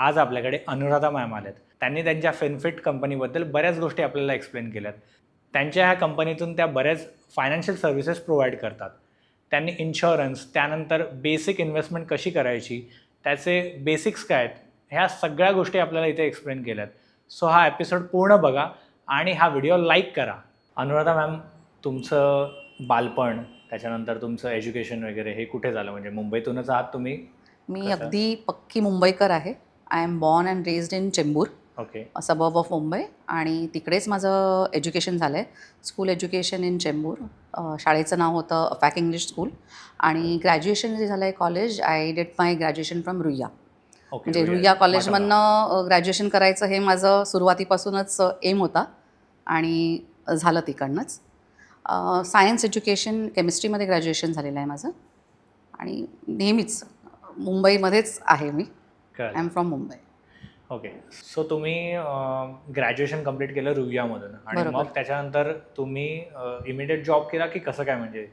आज आपल्याकडे अनुराधा मॅम आल्यात. त्यांनी त्यांच्या फेनफिट कंपनीबद्दल बऱ्याच गोष्टी आपल्याला एक्सप्लेन केल्यात. त्यांच्या ह्या कंपनीतून त्या बऱ्याच फायनान्शियल सर्व्हिसेस प्रोव्हाइड करतात. त्यांनी इन्शुरन्स, त्यानंतर बेसिक इन्व्हेस्टमेंट कशी करायची, त्याचे बेसिक्स काय आहेत, ह्या सगळ्या गोष्टी आपल्याला इथे एक्सप्लेन केल्यात. सो हा एपिसोड पूर्ण बघा आणि हा व्हिडिओ लाईक करा. अनुराधा मॅम, तुमचं बालपण, त्याच्यानंतर तुमचं एज्युकेशन वगैरे हे कुठे झालं? म्हणजे मुंबईतूनच आहात तुम्ही? मी कसं? अगदी पक्की मुंबईकर आहे. I am born and raised in Chembur, okay. Suburb of Mumbai, आणि तिकडेच माझं एज्युकेशन झालं आहे. School education in Chembur. शाळेचं नाव होतं अफॅक इंग्लिश स्कूल. आणि ग्रॅज्युएशन जे झालं आहे college, I did my graduation from Ruia. Okay. म्हणजे रुईया माटोंगा. कॉलेजमधनं ग्रॅज्युएशन करायचं हे माझं सुरुवातीपासूनच एम होता आणि झालं तिकडनंच. सायन्स एज्युकेशन, केमिस्ट्रीमध्ये ग्रॅज्युएशन झालेलं आहे माझं. आणि नेहमीच मुंबईमध्येच आहे मी. I am from Mumbai. Okay. So तुम्ही ग्रॅज्युएशन कंप्लीट केलं रुईयामधून आणि बरोबर. मग त्याच्यानंतर तुम्ही इमिडिएट जॉब केला की कसं काय? म्हणजे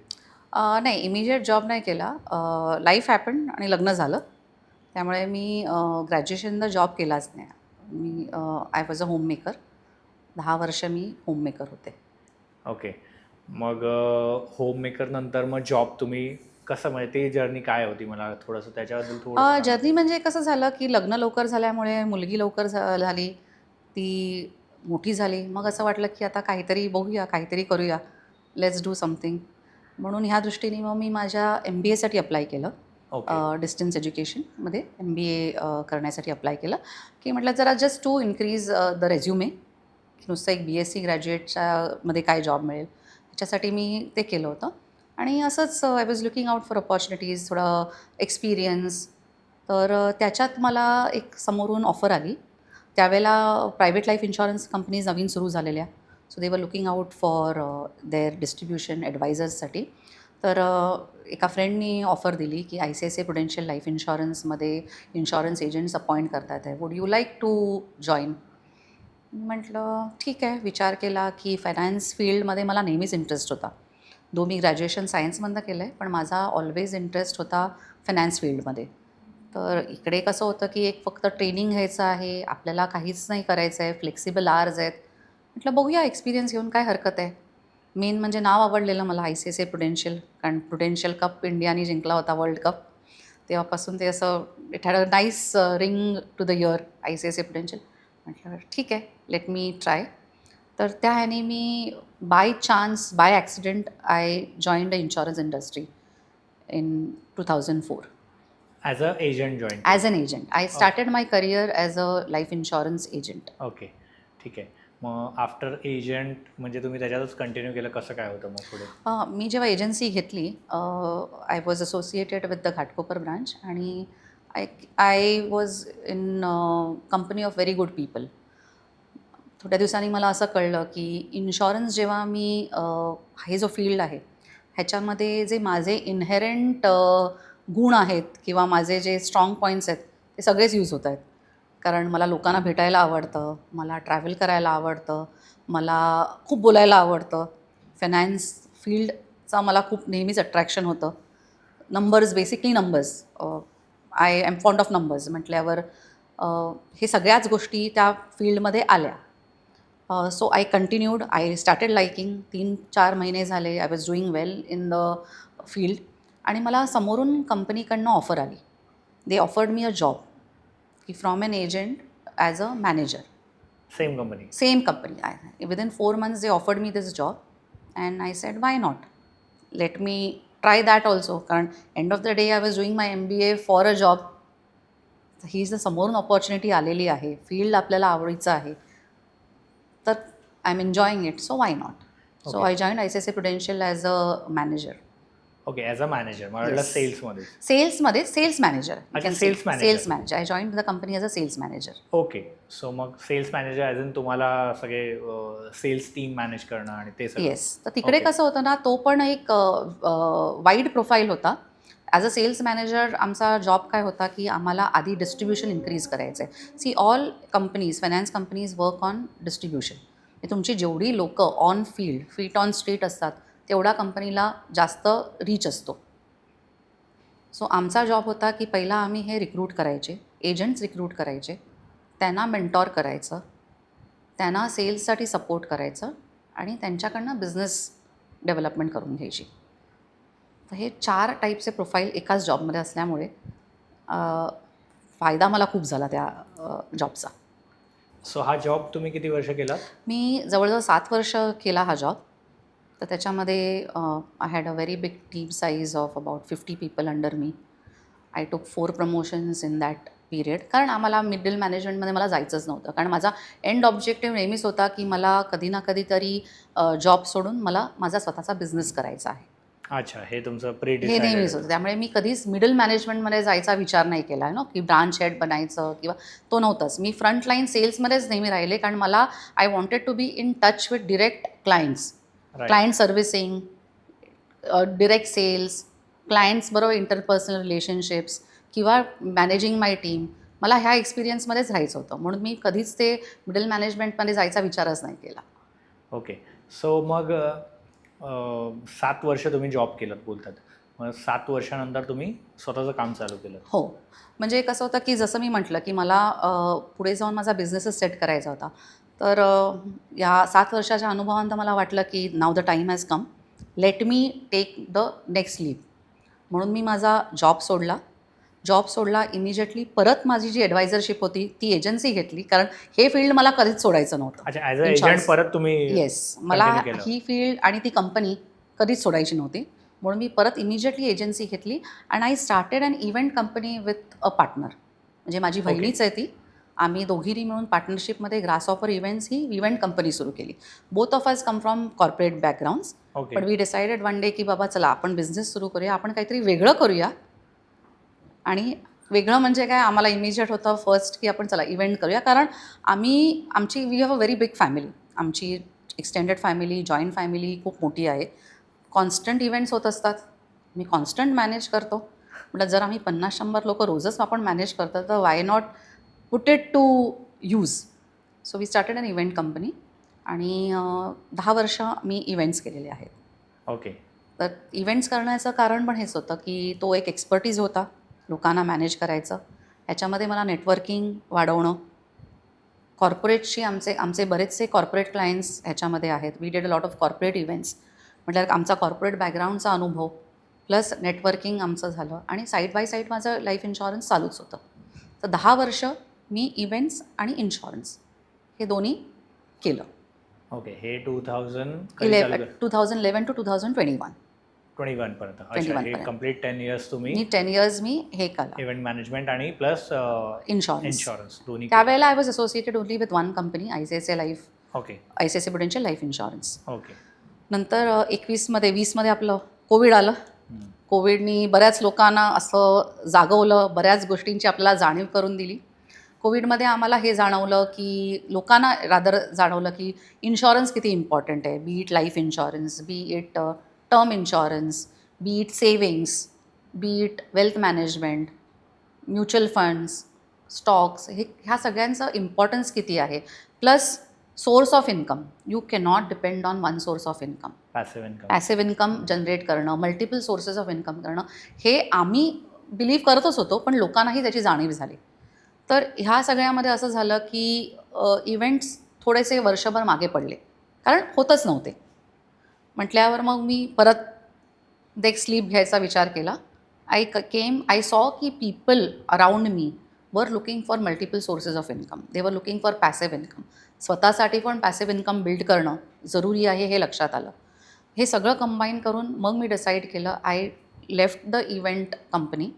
नाही, इमिजिएट जॉब नाही केला. लाईफ हॅपन आणि लग्न झालं. त्यामुळे मी ग्रॅज्युएशनला जॉब केलाच नाही. मी आय वॉज अ होममेकर. 10 वर्ष मी होममेकर होते. ओके. मग होममेकर नंतर मग जॉब तुम्ही कसं, म्हणजे ती जर्नी काय होती? मला थोडंसं त्याच्याबद्दल थोडंसं सांगा. जर्नी म्हणजे कसं झालं की लग्न लवकर झाल्यामुळे मुलगी लवकर झाली. ती मोठी झाली. मग असं वाटलं की आता काहीतरी बघूया, काहीतरी करूया, लेट्स डू समथिंग. म्हणून ह्या दृष्टीने मग मी माझ्या MBAसाठी अप्लाय केलं. ओके. डिस्टन्स एज्युकेशन MBA करण्यासाठी अप्लाय केलं की म्हटलं जरा just to increase the resume. नुसतं एक BSc ग्रॅज्युएटच्या काय जॉब मिळेल, ह्याच्यासाठी मी ते केलं होतं. आणि असंच I was looking out for opportunities, थोडं एक्सपिरियन्स. तर त्याच्यात मला एक समोरून ऑफर आली. त्यावेळेला प्रायव्हेट लाईफ इन्शुरन्स कंपनीज नवीन सुरू झालेल्या. So they were looking out for their distribution ॲडवायझर्ससाठी. तर एका फ्रेंडनी ऑफर दिली की ICICI प्रुडेन्शियल लाईफ इन्शुरन्समध्ये इन्शुरन्स एजंट्स अपॉइंट करतात आहे, would you like to join? म्हटलं ठीक आहे. विचार केला की फायनान्स फील्डमध्ये मला नेहमीच इंटरेस्ट होता. मी ग्रॅज्युएशन सायन्समधनं केलं आहे, पण माझा ऑलवेज इंटरेस्ट होता फायनान्स फील्डमध्ये. तर इकडे कसं होतं की एक फक्त ट्रेनिंग घ्यायचं आहे, आपल्याला काहीच नाही करायचं आहे, फ्लेक्सिबल आवर्स आहेत. म्हटलं बघूया, एक्सपिरियन्स घेऊन काय हरकत आहे. मेन म्हणजे नाव आवडलेलं मला ICICI प्रुडेन्शियल, कारण प्रुडेन्शियल कप इंडियाने जिंकला होता, वर्ल्ड कप. तेव्हापासून ते असं it had a nice ring to the ear, ICICI Prudential. म्हटलं ठीक आहे, लेट मी ट्राय. तर त्या ह्याने मी by chance, by accident, I join the insurance industry in 2004 as a agent join as an agent. I started my career as a life insurance agent. Okay. ठीक आहे. मग आफ्टर एजंट म्हणजे तुम्ही त्याच्यातच कंटिन्यू केलं, कसं काय होतं मग पुढे? मी जेव्हा एजन्सी घेतली, I was associated with the Ghatkopar branch, आणि I was in company of very good people. थोड्या दिवसांनी मला असं कळलं की इन्शुरन्स जेव्हा मी हे जो फील्ड आहे ह्याच्यामध्ये जे माझे इनहेरंट गुण आहेत किंवा माझे जे स्ट्रॉंग पॉईंट्स आहेत ते सगळेच यूज होत आहेत. कारण मला लोकांना भेटायला आवडतं, मला ट्रॅव्हल करायला आवडतं, मला खूप बोलायला आवडतं. फायनान्स फील्डचा मला खूप नेहमीच अट्रॅक्शन होतं. Numbers, basically numbers. I am fond of numbers म्हटल्यावर हे सगळ्याच गोष्टी त्या फील्डमध्ये आल्या. So I continued, I started liking. 3-4 महिने झाले, I was doing well in the field. आणि मला समोरून कंपनीकडनं ऑफर आली. They offered me a job की from an agent as a manager. Same company? Same company. Within 4 months they offered me this job, and I said why not, let me try that also. कारण end of the day I was doing my MBA for a job. ही जर समोरून opportunity आलेली आहे, field आपल्याला आवडीचं आहे, तर I am enjoying it, so why not. So Okay. I join ICICI Prudential as a manager. Okay. As a manager? मला वाटलं Yes. सेल्समध्ये. सेल्समध्ये, सेल्स मॅनेजर. अच्छा, sales manager. Sales manager. I join the company as a sales manager. Okay. So मग sales manager as in तुम्हाला सगळे cells team manage करणं आणि ते सगळं? येस. तर तिकडे Okay. कसं होतं ना, तो पण एक वाईड प्रोफाईल होता. ॲज अ सेल्स मॅनेजर आमचा जॉब काय होता की आम्हाला आधी डिस्ट्रीब्युशन इन्क्रीज करायचं आहे. See, all companies, finance companies work on distribution. तुमची जेवढी लोकं on field, feet on street असतात, तेवढा कंपनीला जास्त रीच असतो. सो आमचा जॉब होता की पहिला आम्ही हे रिक्रूट करायचे, एजंट्स रिक्रूट करायचे, त्यांना मेंटॉर करायचं, त्यांना सेल्ससाठी सपोर्ट करायचं आणि त्यांच्याकडनं बिझनेस डेव्हलपमेंट करून घ्यायची. तर हे 4 टाईपचे प्रोफाईल एकाच जॉबमध्ये असल्यामुळे अ, फायदा मला खूप झाला त्या जॉबचा. सो हा जॉब तुम्ही किती वर्ष केलात? मी जवळजवळ 7 वर्ष केला हा जॉब. तर त्याच्यामध्ये I had a very big team size of about 50 people under me. I टूक 4 प्रमोशन्स इन दॅट पिरियड. कारण आम्हाला मिडल मॅनेजमेंटमध्ये मला जायचंच नव्हतं. कारण माझा एंड ऑब्जेक्टिव्ह नेहमीच होता की मला कधी ना कधीतरी जॉब सोडून मला माझा स्वतःचा बिझनेस करायचा आहे. अच्छा, हे तुमचं प्री हे डिसाइडेड नेहमीच होतं. त्यामुळे मी कधीच मिडल मॅनेजमेंटमध्ये जायचा विचार नाही केला आहे ना, की ब्रांच हेड बनायचं किंवा तो नव्हताच. मी फ्रंटलाईन सेल्समध्येच नेहमी राहिले कारण मला I wanted to be in touch with direct clients. Client servicing, direct sales, क्लायंट्सबरोबर इंटरपर्सनल रिलेशनशिप्स किंवा मॅनेजिंग माय टीम. मला ह्या एक्सपिरियन्समध्येच राहायचं होतं. म्हणून मी कधीच ते मिडल मॅनेजमेंटमध्ये जायचा विचारच नाही केला. ओके. सो मग 7 वर्ष तुम्ही जॉब केलात बोलतात. मग 7 वर्षानंतर तुम्ही स्वतःचं काम चालू केलं. हो. म्हणजे कसं होतं, की जसं मी म्हटलं, की मला पुढे जाऊन माझा बिझनेसच सेट करायचा होता. तर या 7 वर्षाच्या अनुभवानंतर मला वाटलं, की now the time has come. Let me take the next leap. म्हणून मी माझा जॉब सोडला. जॉब सोडला इमिजिएटली परत माझी जी ॲडवायझरशिप होती, ती एजन्सी घेतली. कारण हे फील्ड मला कधीच सोडायचं नव्हतं. अच्छा, ॲज अ एजंट इन्शुरन्स. परत तुम्ही येस. मला कंटिन्यू केलं. ही फील्ड आणि ती कंपनी कधीच सोडायची नव्हती. म्हणून मी परत इमिजिएटली एजन्सी घेतली and I started an event company with a partner. म्हणजे माझी बहिणीच आहे ती. आम्ही दोघींनी मिळून पार्टनरशिपमध्ये ग्रासहॉपर इव्हेंट्स ही इव्हेंट कंपनी सुरू केली. Both of us come from corporate backgrounds. Okay. पण वी डिसाइडेड वन डे की बाबा चला आपण बिझनेस सुरू करूया, आपण काहीतरी वेगळं करूया. आणि वेगळं म्हणजे काय, आम्हाला इमिजिएट होतं फर्स्ट की आपण चला इव्हेंट करूया. कारण आमची we have a very big family. आमची एक्सटेंडेड फॅमिली, जॉईंट फॅमिली खूप मोठी आहे. कॉन्स्टंट इव्हेंट्स होत असतात. मी कॉन्स्टंट मॅनेज करतो. म्हटलं जर आम्ही 50-100 लोकं रोजच आपण मॅनेज करतो तर why not put it to use. So we started an event company आणि 10 वर्ष मी इव्हेंट्स केलेले आहेत. ओके. तर इव्हेंट्स करण्याचं कारण पण हेच होतं की तो एक एक्सपर्टीज होता लोकांना मॅनेज करायचं. ह्याच्यामध्ये मला नेटवर्किंग वाढवणं, कॉर्पोरेटशी आमचे आमचे बरेचसे कॉर्पोरेट क्लायंट्स ह्याच्यामध्ये आहेत. We did a lot of corporate events. म्हटल्यावर आमचा कॉर्पोरेट बॅकग्राऊंडचा अनुभव प्लस नेटवर्किंग आमचं झालं आणि साईड बाय साईड माझं लाईफ इन्शुरन्स चालूच होतं. तर 10 वर्ष मी इव्हेंट्स आणि इन्शुरन्स हे दोन्ही केलं. ओके. हे 2000 कधी चालू केलं? 2011 टू 2021. 21 पर्यंत. अच्छा, 21 हे पर्यंत. कंप्लीट 10 इयर्स तुम्ही मी 10 इयर्स मी हे केलं इव्हेंट मॅनेजमेंट आणि प्लस इन्शुरन्स. इन्शुरन्स दोन्ही केलं. त्यावेळेला I was associated only with one company, ICICI life, okay. ICICI Prudential life insurance. Okay. नंतर 20मध्ये आपलं कोविड आलं. कोविडनी बऱ्याच लोकांना असं जागवलं, बऱ्याच गोष्टींची आपल्याला जाणीव करून दिली. कोविडमध्ये आम्हाला हे जाणवलं की लोकांना रादर जाणवलं की इन्शुरन्स किती इम्पॉर्टंट आहे. बी it life insurance, B it term insurance, B it savings, B it wealth management, mutual funds, stocks, ह्या सगळ्यांचं इम्पॉर्टन्स किती आहे. Plus source of income. You cannot depend on one source of income. Passive income. Passive income generate करणं, multiple sources of income करणं, हे आम्ही believe करतच होतो, पण लोकांनाही त्याची जाणीव झाली. तर ह्या सगळ्यामध्ये असं झालं की इव्हेंट्स थोडेसे वर्षभर मागे पडले, कारण होतच नव्हते. म्हटल्यावर मग मी परत नेक्स्ट लीप घ्यायचा विचार केला. आय सॉ की people around me were looking for multiple sources of income. They were looking for passive income. स्वतःसाठी पण पॅसिव्ह इन्कम बिल्ड करणं जरुरी आहे हे लक्षात आलं. हे सगळं कंबाईन करून मग मी डिसाईड केलं, I left the event company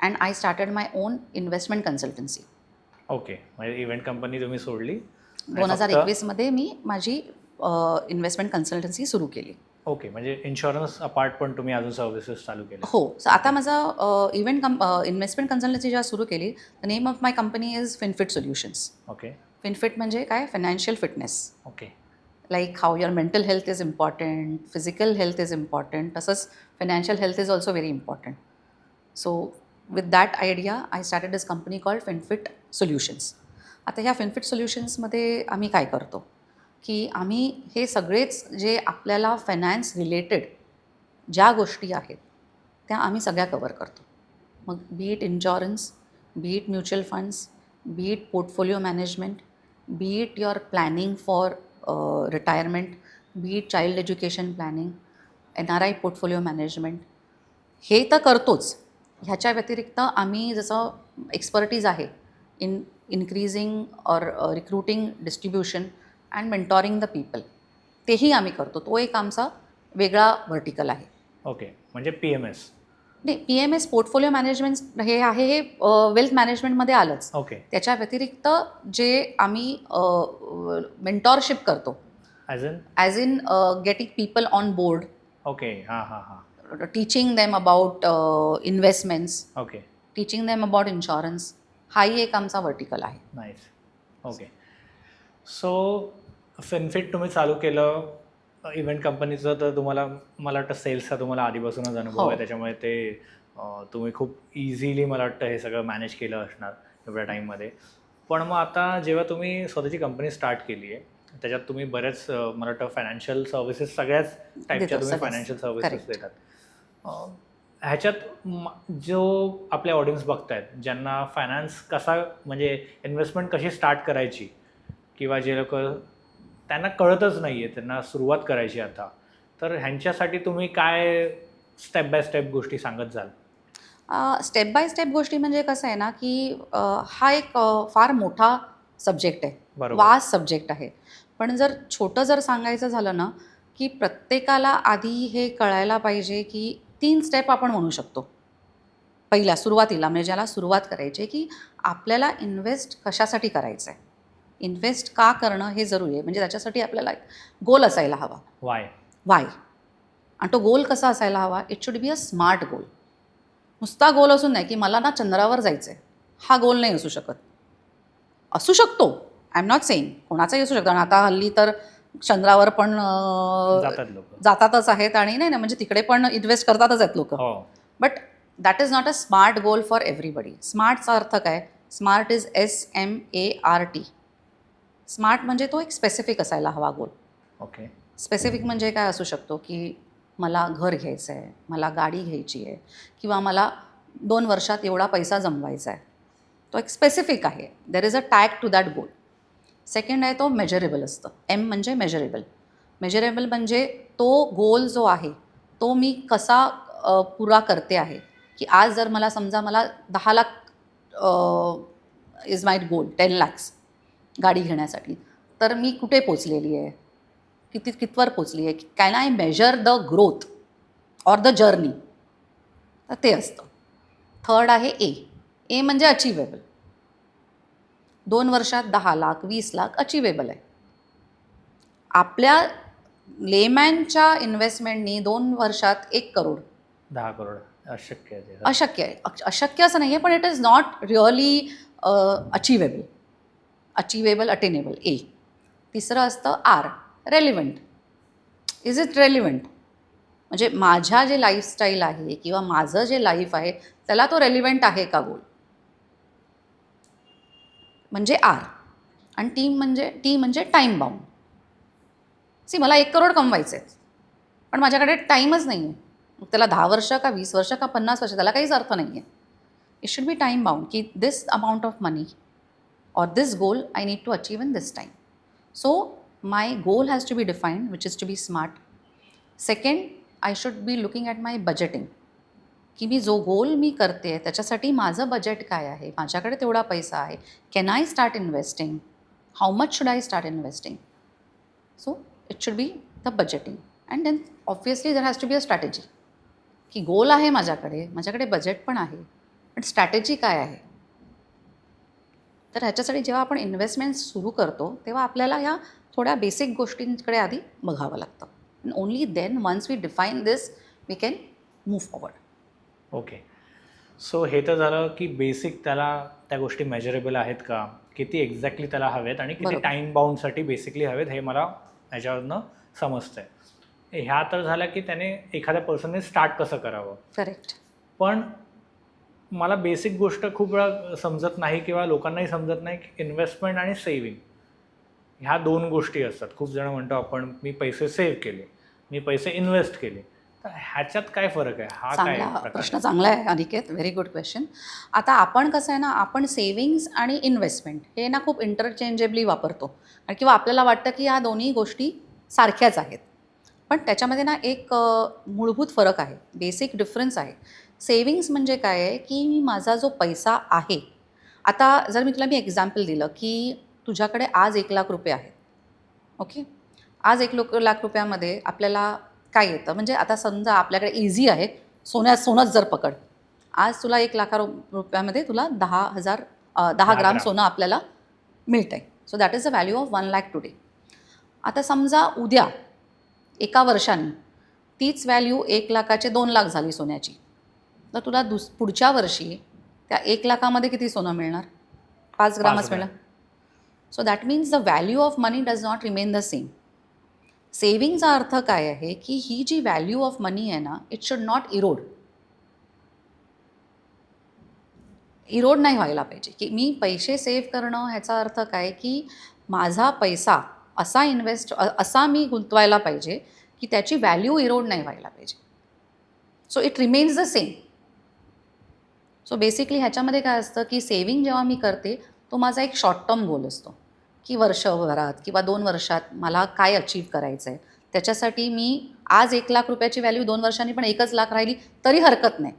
and I started my on investment consultancy. Okay. म्हणजे इव्हेंट कंपनी तुम्ही सोडली. 2021मध्ये मी माझी इन्व्हेस्टमेंट कन्सल्टन्सी सुरू केली. ओके. म्हणजे इन्शुरन्स अपार्ट पण तुम्ही अजून सर्व्हिसेस चालू केल्या. हो. आता माझा इन्व्हेस्टमेंट कन्सल्टन्सी जेव्हा सुरू केली, the name of my company is FinFit solutions. Okay. FinFit म्हणजे काय, financial fitness. Okay. Like how your mental health is important, physical health is important, तसंच financial health is also very important. So with that idea I started this company called FinFit solutions. आता ह्या FinFET सोल्युशन्समध्ये आम्ही काय करतो की आम्ही हे सगळेच जे आपल्याला फायनान्स रिलेटेड ज्या गोष्टी आहेत त्या आम्ही सगळ्या कवर करतो. मग बी it insurance, B it mutual funds, B it portfolio management, B it your planning for retirement, B it child education planning, NRI portfolio management, हे तर करतोच. ह्याच्या व्यतिरिक्त आम्ही जसं एक्सपर्टीज आहे increasing or recruiting, distribution and mentoring the people, तेही आम्ही करतो. तो एक आमचा वेगळा व्हर्टिकल आहे. ओके, म्हणजे PMS. नाही, PMS पोर्टफोलिओ मॅनेजमेंट हे आहे, हे वेल्थ मॅनेजमेंटमध्ये आलंच. ओके. त्याच्या व्यतिरिक्त जे आम्ही मेंटॉरशिप करतो, as in getting people on board, okay. हां. Teaching them about investments, okay. Teaching them about insurance, हाही एक आमचा व्हर्टिकल आहे. नाईस. ओके. सो फिनफिट तुम्ही चालू केलं इव्हेंट कंपनीचं, तर तुम्हाला, मला वाटतं सेल्सचा तुम्हाला आधीपासूनच अनुभव आहे, त्याच्यामुळे ते तुम्ही खूप इझिली मला वाटतं हे सगळं मॅनेज केलं असणार एवढ्या टाईममध्ये. पण मग आता जेव्हा तुम्ही स्वतःची कंपनी स्टार्ट केली आहे, त्याच्यात तुम्ही बरेच मला वाटतं फायनान्शियल सर्व्हिसेस, सगळ्याच टाईपच्या तुम्ही फायनान्शियल सर्व्हिसेस देतात. ह्याच्यात जो आपले ऑडियन्स बघतायत, ज्यांना फायनान्स कसा, म्हणजे इन्व्हेस्टमेंट कशी स्टार्ट करायची, किंवा जे लोक त्यांना कळतच नाही आहे, त्यांना सुरुवात करायची आता, तर ह्यांच्यासाठी तुम्ही काय स्टेप बाय स्टेप गोष्टी सांगत जाल? स्टेप बाय स्टेप गोष्टी म्हणजे कसं आहे ना, की हा एक फार मोठा सब्जेक्ट आहे, बरोबर. वास्ट सब्जेक्ट आहे. पण जर छोटं जर सांगायचं झालं ना, की प्रत्येकाला आधी हे कळायला पाहिजे की 3 स्टेप आपण म्हणू शकतो. पहिल्या सुरुवातीला, म्हणजे ज्याला सुरुवात करायची आहे, की आपल्याला इन्व्हेस्ट कशासाठी करायचं आहे, इन्व्हेस्ट का करणं हे जरुरी आहे. म्हणजे त्याच्यासाठी आपल्याला गोल असायला हवा. वाय. आणि तो गोल कसा असायला हवा? It should be a smart गोल. नुसता गोल असून नाही, की मला ना चंद्रावर जायचं आहे, हा गोल नाही असू शकत. असू शकतो, आय एम नॉट सेईंग, कोणाचाही असू शकतो. आणि आता हल्ली तर चंद्रावर पण जातात लोक. जातातच आहेत, आणि नाही ना, म्हणजे तिकडे पण इन्व्हेस्ट करतातच आहेत लोक. But that is not a smart goal for everybody. स्मार्टचा अर्थ काय? Smart is SMART. स्मार्ट म्हणजे तो एक स्पेसिफिक असायला हवा गोल. ओके. स्पेसिफिक म्हणजे काय असू शकतो, की मला घर घ्यायचं आहे, मला गाडी घ्यायची आहे, किंवा मला 2 वर्षात एवढा पैसा जमवायचा आहे. तो एक स्पेसिफिक आहे. There is a tag to that goal. Second आहे तो मेजरेबल असतं. M म्हणजे मेजरेबल. मेजरेबल म्हणजे तो गोल जो आहे तो मी कसा पुरा करते आहे. की आज जर मला समजा मला 10 lakh is my goal, 10 lakhs गाडी घेण्यासाठी, तर मी कुठे पोचलेली आहे, कितवर पोचली आहे, can I measure the growth or the journey, तर ते असतं. थर्ड आहे ए म्हणजे अचिवेबल. 2 वर्षात 10 लाख, 20 लाख अचिवेबल आहे. आपल्या लेमॅनच्या इन्व्हेस्टमेंटनी 2 वर्षात 1 करोड, 10 करोड अशक्य आहे. अशक्य आहे. अशक्य असं नाही आहे, पण it is not really achievable. Attainable A. तिसरं असतं R, relevant. Is it relevant? म्हणजे माझ्या जे लाईफस्टाईल आहे किंवा माझं जे लाईफ आहे त्याला तो रेलिव्हंट आहे का गोल, म्हणजे R. आणि टी म्हणजे टाईम बाउंड. मला 1 करोड कमवायचे आहेत, पण माझ्याकडे टाईमच नाही आहे. मग त्याला 10 वर्ष का 20 वर्ष का 50 वर्ष, त्याला काहीच अर्थ नाही आहे. It should be time bound, की this amount of money or this goal I need to achieve in this time. So my goal has to be defined, which is to be smart. Second, I should be looking at my budgeting, की मी जो गोल मी करते त्याच्यासाठी माझं budget काय आहे, माझ्याकडे तेवढा पैसा आहे, can I start investing, how much should I start investing. So it should be the budgeting. And then obviously there has to be a strategy, की गोल आहे माझ्याकडे बजेट पण आहे, पण स्ट्रॅटेजी काय आहे. तर ह्याच्यासाठी जेव्हा आपण इन्व्हेस्टमेंट सुरू करतो तेव्हा आपल्याला ह्या थोड्या बेसिक गोष्टींकडे आधी बघावं लागतं. And only then once we define this we can move forward. Okay. So हे तर झालं की बेसिक त्याला त्या गोष्टी मेजरेबल आहेत का, किती एक्झॅक्टली त्याला हवेत आणि किती टाईम बाउंडसाठी बेसिकली हवेत हे मला ह्याच्यावरनं समजतं आहे. ह्या तर झाल्या की त्याने एखाद्या पर्सनने स्टार्ट कसं करावं. करेक्ट. पण मला बेसिक गोष्ट खूप वेळा समजत नाही किंवा लोकांनाही समजत नाही की इन्व्हेस्टमेंट आणि सेव्हिंग ह्या 2 गोष्टी असतात. खूप जण म्हणतो आपण मी पैसे सेव्ह केले, मी पैसे इन्व्हेस्ट केले, ह्याच्यात काय फरक आहे? हा काय चांगला प्रकार प्रश्न आहे? चांगला आहे अनिकेत, व्हेरी गुड क्वेश्चन. आता आपण कसं आहे ना, आपण सेविंग्स आणि इन्व्हेस्टमेंट हे ना खूप इंटरचेंजेबली वापरतो आणि किंवा आपल्याला वाटतं की या दोन्ही गोष्टी सारख्याच आहेत. पण त्याच्यामध्ये ना एक मूलभूत फरक आहे, बेसिक डिफरन्स आहे. सेविंग्स म्हणजे काय आहे, की माझा जो पैसा आहे, आता जर मी तुला एक्झाम्पल दिलं की तुझ्याकडे आज 1,00,000 रुपये आहेत. ओके. आज 1,00,000 रुपयामध्ये आपल्याला काय येतं, म्हणजे आता समजा आपल्याकडे इझी आहे, सोनंच जर पकड. आज तुला 1,00,000 रुपयामध्ये तुला 10 10 ग्राम ग्राम. सोनं आपल्याला मिळतं आहे. So that is the value of 1,00,000 today. आता समजा उद्या एका वर्षाने तीच व्हॅल्यू 1,00,000चे 2,00,000 झाली सोन्याची. तर तुला पुढच्या वर्षी त्या 1,00,000मध्ये किती सोनं मिळणार? 5 ग्रामच ग्राम. मिळणार. So that means the value of money does not remain the same. सेविंगचा अर्थ काय आहे, की ही जी व्हॅल्यू ऑफ मनी आहे ना, इट शुड नॉट इरोड नाही व्हायला पाहिजे. की मी पैसे सेव्ह करणं ह्याचा अर्थ काय, की माझा पैसा असा मी गुंतवायला पाहिजे, की त्याची व्हॅल्यू इरोड नाही व्हायला पाहिजे. So it remains the same. So basically ह्याच्यामध्ये काय असतं, की सेविंग जेव्हा मी करते, तो माझा एक शॉर्ट टर्म गोल असतो, की वर्षभरात किंवा 2 वर्षात मला काय अचीव्ह करायचं आहे. त्याच्यासाठी मी आज 1,00,000 रुपयाची व्हॅल्यू 2 वर्षांनी पण 1,00,000 राहिली तरी हरकत नाही.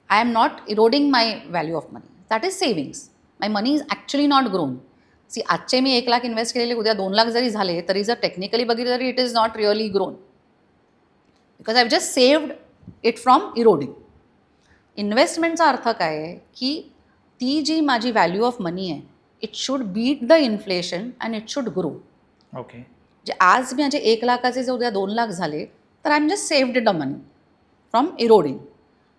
I am not eroding my value of money. That is savings. My money is actually not grown. See, आजचे मी 1,00,000 इन्व्हेस्ट केलेले उद्या 2,00,000 जरी झाले, तरी जर टेक्निकली बघितलं तरी it is not really grown. Because I have just saved it from eroding. इन्व्हेस्टमेंटचा अर्थ काय आहे, की ती जी माझी व्हॅल्यू ऑफ मनी आहे, it should beat the inflation and it should grow. Okay. जे आज माझे 1,00,000चे जर उद्या 2,00,000 झाले, तर I am just saved the money from eroding.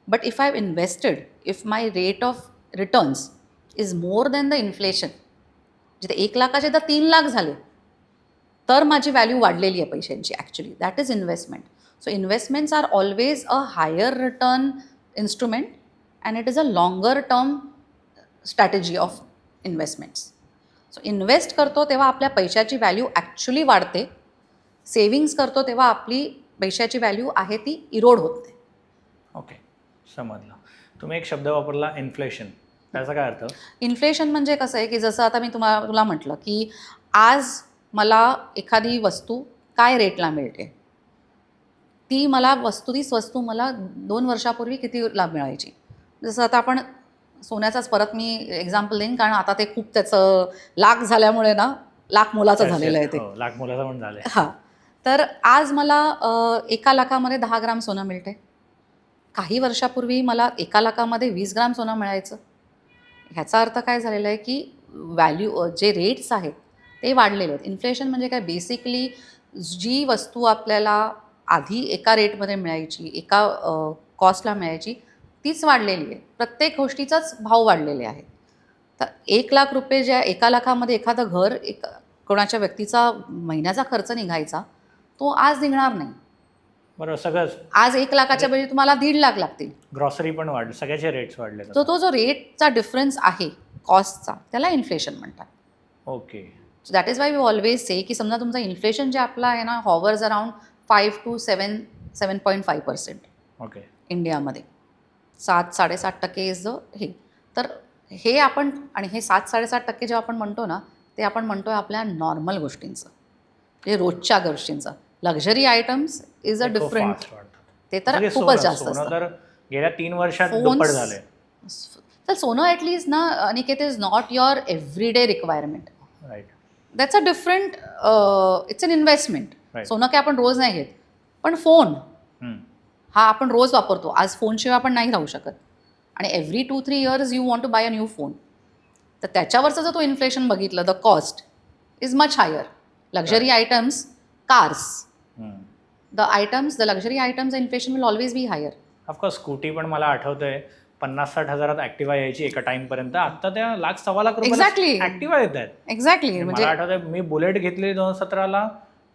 But if I have invested, if my rate of returns is more than the inflation, जिथे 1,00,000चे तर 3,00,000 झाले, तर माझी व्हॅल्यू वाढलेली आहे पैशांची actually. That is investment. So investments are always a higher return instrument and it is a longer term strategy of investments. So invest करतो तेव्हा आपल्या पैशाची व्हॅल्यू ॲक्च्युली वाढते. सेविंग्स करतो तेव्हा आपली पैशाची व्हॅल्यू आहे ती इरोड होते. ओके, समजलं. तुम्ही एक शब्द वापरला, इन्फ्लेशन. त्याचा काय अर्थ? इन्फ्लेशन म्हणजे कसं आहे, की जसं आता मी तुला म्हटलं, की आज मला एखादी वस्तू काय रेटला मिळते, तीच वस्तू मला 2 वर्षापूर्वी कितीला मिळायची. जसं आता आपण सोन्याचाच परत मी एक्झाम्पल देईन, कारण आता ते खूप त्याचं लाख झाल्यामुळे ना, लाख मोलाचं झालेलं आहे ते. हो, लाख मोलाचं पण झालंय. हां. तर आज मला 1,00,000मध्ये 10 ग्राम सोनं मिळते. काही वर्षापूर्वी मला 1,00,000मध्ये 20 ग्राम सोनं मिळायचं. ह्याचा अर्थ काय झालेला आहे, की व्हॅल्यू जे रेट्स आहेत ते वाढलेले आहेत. इन्फ्लेशन म्हणजे काय, बेसिकली जी वस्तू आपल्याला आधी एका रेटमध्ये मिळायची, एका कॉस्टला मिळायची, तीच वाढलेली आहे. प्रत्येक गोष्टीचाच भाव वाढलेले आहेत. तर 1,00,000 रुपये ज्या 1,00,000मध्ये एखादं घर, कोणाच्या व्यक्तीचा महिन्याचा खर्च निघायचा, तो आज निघणार नाही. बरोबर, सगळंच. आज 1,00,000च्या ऐवजी तुम्हाला 1,50,000 लागतील. ग्रॉसरी पण वाढली, सगळ्याचे रेट्स वाढले. तो जो रेटचा डिफरन्स आहे कॉस्टचा, त्याला इन्फ्लेशन म्हणतात. Okay. So that is why we always say, की समजा तुमचं इन्फ्लेशन जे आपलं आहे ना, हॉवर्स अराउंड 5 to 7.5% ओके. इंडियामध्ये. 7-7.5% इज द हे. तर हे आपण, आणि हे 7-7.5% जेव्हा आपण म्हणतो ना, ते आपण म्हणतो आहे आपल्या नॉर्मल गोष्टींचं, म्हणजे रोजच्या गोष्टींचं. Luxury items is a different. ते तर म्हणजे खूपच जास्त सोनं असतं. तर गेल्या 3 वर्षात Phones- दुप्पट झालंय. तर सोनं ॲटलिस्ट ना Aniket is not your everyday requirement. Right. That's a different, it's an investment. Right. सोनं काय आपण रोज नाही घेत, पण फोन हम्म. हा आपण रोज वापरतो. आज फोनशिवाय आपण नाही राहू शकत, आणि every 2-3 years you want to buy a new phone. तर त्याच्यावरचं जर तो इन्फ्लेशन बघितलं, the cost is much higher. Luxury items, cars, the luxury items inflation will always be higher. Of course scooty पण मला आठवतंय 50-60 हजारात ॲक्टिवा यायची एका टाइमपर्यंत. आता त्या 1,00,000-1,15,00,000 Exactly. रुपये ॲक्टिवा येत आहेत. एक्झॅक्टली. मला म्हणजे आठवतंय मी बुलेट घेतली 2017ला,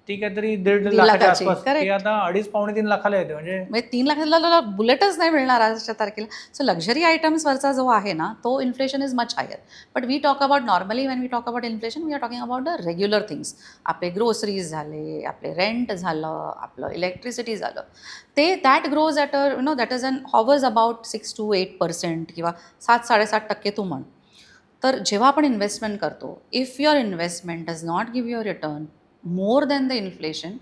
ती काहीतरी 1.5 दीड लाखाच्या लाखाची, आसपास, correct. ती आता 2.5-3 लाखाला येते. म्हणजे 3 लाखाला बुलेटच नाही मिळणार आजच्या तारखेला. सो लक्झरी आयटम्सवरचा जो आहे ना, तो inflation is much higher. But we talk about normally when we talk about inflation, we are talking about the regular things. आपले ग्रोसरीज झाले, आपले रेंट झालं, आपलं इलेक्ट्रिसिटी झालं. ते that grows at a that is hovers about 6 to 8% किंवा 7-7.5% तू म्हण. तर जेव्हा आपण इन्व्हेस्टमेंट करतो, if your investment does not give your return more than the inflation,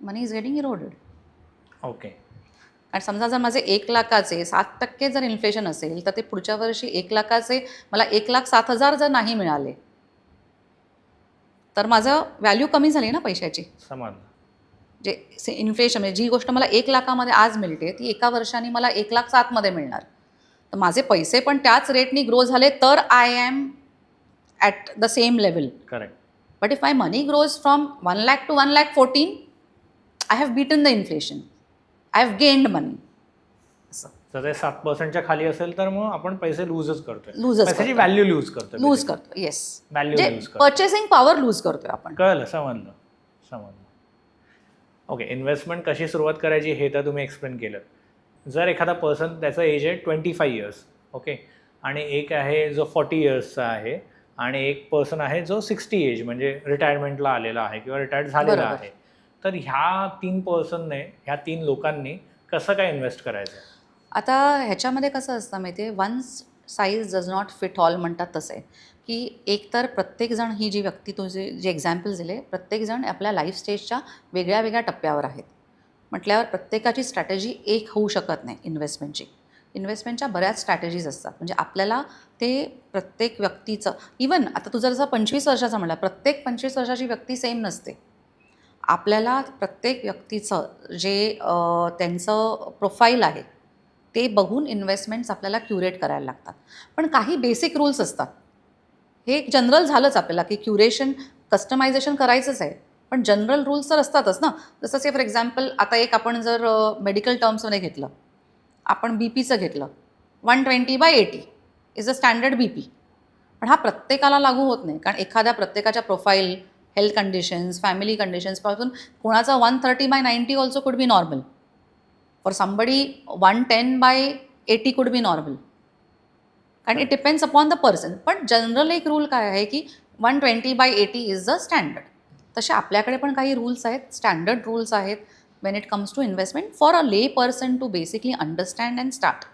money is getting eroded. Okay. आणि समजा जर माझे 1 लाखाचे 7% जर इन्फ्लेशन असेल, तर ते पुढच्या वर्षी 1 लाखाचे मला 1,07,000 जर नाही मिळाले, तर माझं व्हॅल्यू कमी झाली ना पैशाची. समजलं. जे इन्फ्लेशन म्हणजे जी गोष्ट मला 1 लाखामध्ये आज मिळते, ती एका वर्षाने मला 1,07,000 मध्ये मिळणार. तर माझे पैसे पण त्याच रेटनी ग्रो झाले, तर I am at the same level. Correct. But if my money grows from 1 lakh to 1,14,000, I have beaten the inflation. I have gained money. असं तर ते 7%च्या खाली असेल तर मग आपण पैसे लूजच करतोय. लूजच पैशाची करतोय. व्हॅल्यू लूज करतोय. लूज करतो. येस. व्हॅल्यू जे लूज करतो. पर्चेसिंग पॉवर लूज करतोय आपण. कळलं, समजलं. ओके, इन्व्हेस्टमेंट कशी सुरुवात करायची हे तर तुम्ही एक्सप्लेन केलं. जर एखादा पर्सन, त्याचं एज आहे 25 इयर्स, ओके, आणि एक आहे जो 40 इयर्सचा आहे, आणि एक पर्सन आहे जो 60 एज म्हणजे रिटायरमेंटला आलेला आहे किंवा रिटायर्ड झालेला बरोबर. आहे. तर ह्या 3 पर्सनने, ह्या 3 लोकांनी कसं काय इन्व्हेस्ट करायचं? आता ह्याच्यामध्ये कसं असतं माहिती आहे, once size does not fit all म्हणतात तसं आहे, की एकतर प्रत्येकजण, ही जी व्यक्ती तुझे जे एक्झाम्पल्स दिले, प्रत्येकजण आपल्या लाईफ स्टेजच्या वेगळ्या वेगळ्या टप्प्यावर आहेत. म्हटल्यावर प्रत्येकाची स्ट्रॅटेजी एक होऊ शकत नाही इन्व्हेस्टमेंटची. इन्व्हेस्टमेंटच्या बऱ्याच स्ट्रॅटेजीज असतात. म्हणजे आपल्याला ते प्रत्येक व्यक्तीचं, इवन आता तुझं जसं 25 वर्षाचा म्हणला, प्रत्येक 25 वर्षाची व्यक्ती सेम नसते. आपल्याला प्रत्येक व्यक्तीचं जे त्यांचं प्रोफाईल आहे, ते बघून इन्व्हेस्टमेंट्स आपल्याला क्युरेट करायला लागतात. पण काही बेसिक रूल्स असतात. हे एक जनरल झालंच आपल्याला, की क्युरेशन, कस्टमायझेशन करायचंच आहे. पण जनरल रूल्स तर असतातच ना. जसं से फॉर एक्झाम्पल, आता एक आपण जर मेडिकल टर्म्समध्ये घेतलं, आपण बी पीचं घेतलं, 120/80 is a standard B P. पण हा प्रत्येकाला लागू होत नाही, कारण एखाद्या प्रत्येकाच्या प्रोफाईल, हेल्थ कंडिशन्स, फॅमिली कंडिशन्सपासून कोणाचा 130/90 ऑल्सो कुड be normal. For somebody 110/80 could be normal. कारण it depends upon the person. पण जनरल एक रूल काय आहे, की 120/80 इज द स्टँडर्ड. तसे आपल्याकडे पण काही रूल्स आहेत, स्टँडर्ड रूल्स आहेत when it comes to investment for a lay person to basically understand and start.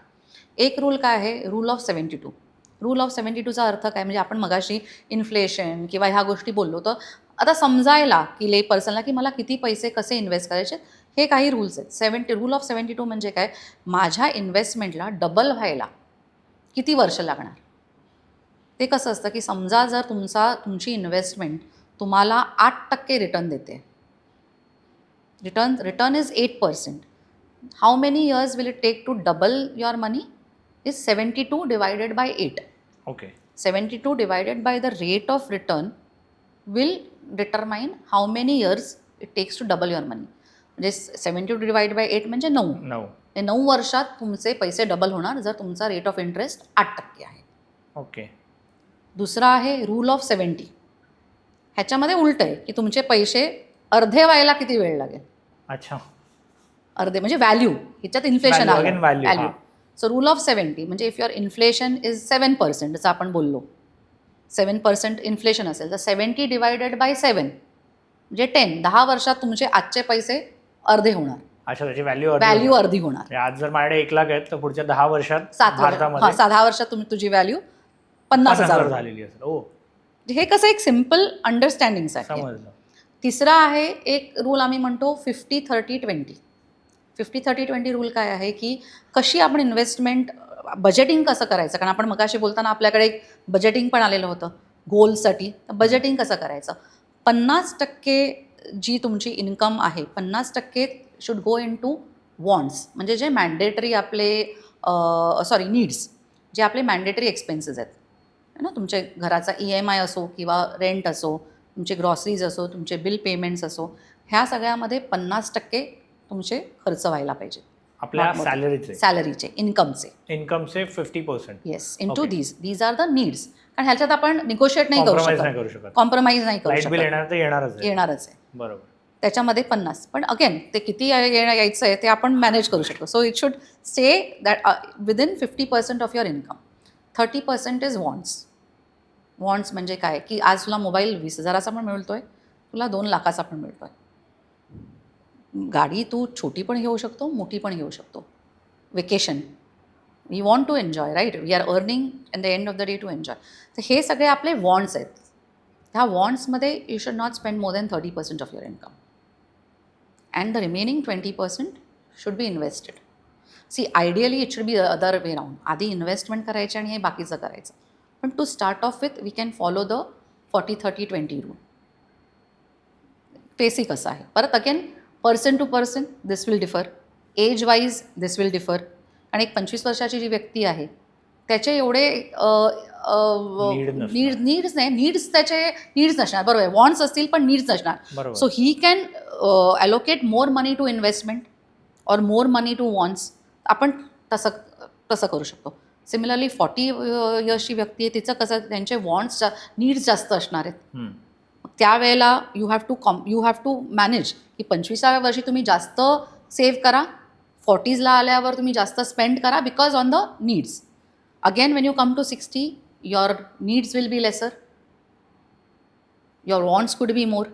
एक रूल काय आहे, रूल ऑफ 72. रूल ऑफ 72चा अर्थ काय, म्हणजे आपण मगाशी इन्फ्लेशन किंवा ह्या गोष्टी बोललो, तर आता समजायला की ले पर्सनला की मला किती पैसे कसे इन्व्हेस्ट करायचे, हे काही रूल्स आहेत. रूल ऑफ 72 म्हणजे काय, माझ्या इन्व्हेस्टमेंटला डबल व्हायला किती वर्ष लागणार. ते कसं असतं, की समजा जर तुमची इन्व्हेस्टमेंट तुम्हाला 8% रिटर्न देते, return is 8%. How many years will it take to double your money is 72 divided by 8. Okay. 72 divided by the rate of return will determine how many years it takes to double your money. म्हणजे 72 divide by 8 म्हणजे 9. 9 वर्षात तुमचे पैसे double होणार जर तुमचा rate of interest 8% आहे. Okay. दुसरा आहे रूल ऑफ 70. ह्याच्यामध्ये उलट आहे, की तुमचे पैसे अर्धे व्हायला किती वेळ लागेल. अच्छा. अर्धे म्हणजे व्हॅल्यू, ह्याच्यात inflation Value, again value, value. हां. सो रूल ऑफ 70 म्हणजे इफ युअर इन्फ्लेशन इज 7%, जसं आपण बोललो 7% इन्फ्लेशन असेल, तर 70 डिवायडेड बाय 7 म्हणजे 10 वर्षात तुमचे आजचे पैसे अर्धे होणार. अच्छा, त्याची व्हॅल्यू अर्धी होणार. आज जर माझ्याकडे 1 लाख आहेत तर पुढच्या 10 वर्षात 7 भारतामध्ये 10 वर्षात तुझी व्हॅल्यू 50,000 झालेली असेल. ओ, हे कसं एक सिम्पल अंडरस्टँडिंगसाठी. समजलं. तिसरा आहे एक रूल, आम्ही म्हणतो 50-30-20. 50-30-20 रूल काय आहे, की कशी आपण इन्व्हेस्टमेंट बजेटिंग कसं करायचं. कारण आपण मगाशी बोलताना आपल्याकडे एक बजेटिंग पण आलेलं होतं गोल्ससाठी. तर बजेटिंग कसं करायचं. 50% जी तुमची इन्कम आहे, 50% should go into wants, म्हणजे जे मॅन्डेटरी आपले नीड्स, जे आपले मॅन्डेटरी एक्सपेन्सेस आहेत ना, तुमचे घराचा EMI असो किंवा रेंट असो, तुमचे ग्रॉसरीज असो, तुमचे बिल पेमेंट्स असो, ह्या सगळ्यामध्ये 50% तुमचे खर्च व्हायला पाहिजे. आपल्या सॅलरीचे इन्कमचे 50%. Yes, into these are the needs. कारण ह्याच्यात आपण निगोशिएट नाही करू शकत, कॉम्प्रोमाइज नाही करू शकत. येणारच आहे. येणारच आहे. बरोबर. त्याच्यामध्ये 50. पण अगेन ते किती यायचं आहे ते आपण मॅनेज करू शकतो. So it should stay that within 50% of your income. 30% is wants. Wants म्हणजे काय, की आज तुला मोबाईल 20,000चा पण मिळतोय, तुला 2,00,000चा पण मिळतोय. गाडी तू छोटी पण घेऊ शकतो, मोठी पण घेऊ शकतो. Vacation, we want to enjoy, right? We are earning at the end of the day to enjoy. तर हे सगळे आपले वॉन्ट्स आहेत. ह्या वॉन्ट्समध्ये you should not spend more than 30% of your income. And the remaining 20% should be invested. See ideally it should be other way round. आधी investment करायची आणि हे बाकीचं करायचं. पण to start off with we can follow the 40-30-20 rule. Basic असं आहे. परत again person to person this will differ, age wise this will differ. आणि एक 25 वर्षाची जी व्यक्ती आहे त्याचे एवढे नीड्स त्याचे नीड्स नसणार. बरोबर आहे, वॉन्ट्स असतील पण नीड्स नसणार. बरोबर. So he can allocate more money to investment or more money to wants. आपण तसं करू शकतो. सिमिलरली 40 इयर्सची व्यक्ती आहे, तिचं कसं त्यांचे वॉन्ट्स नीड्स जास्त असणार आहेत. त्यावेळेला यू हॅव टू मॅनेज की 25व्या वर्षी तुम्ही जास्त सेव्ह करा, 40sला आल्यावर तुम्ही जास्त स्पेंड करा because on the needs. Again when you come to 60 your needs will be lesser, your wants could be more.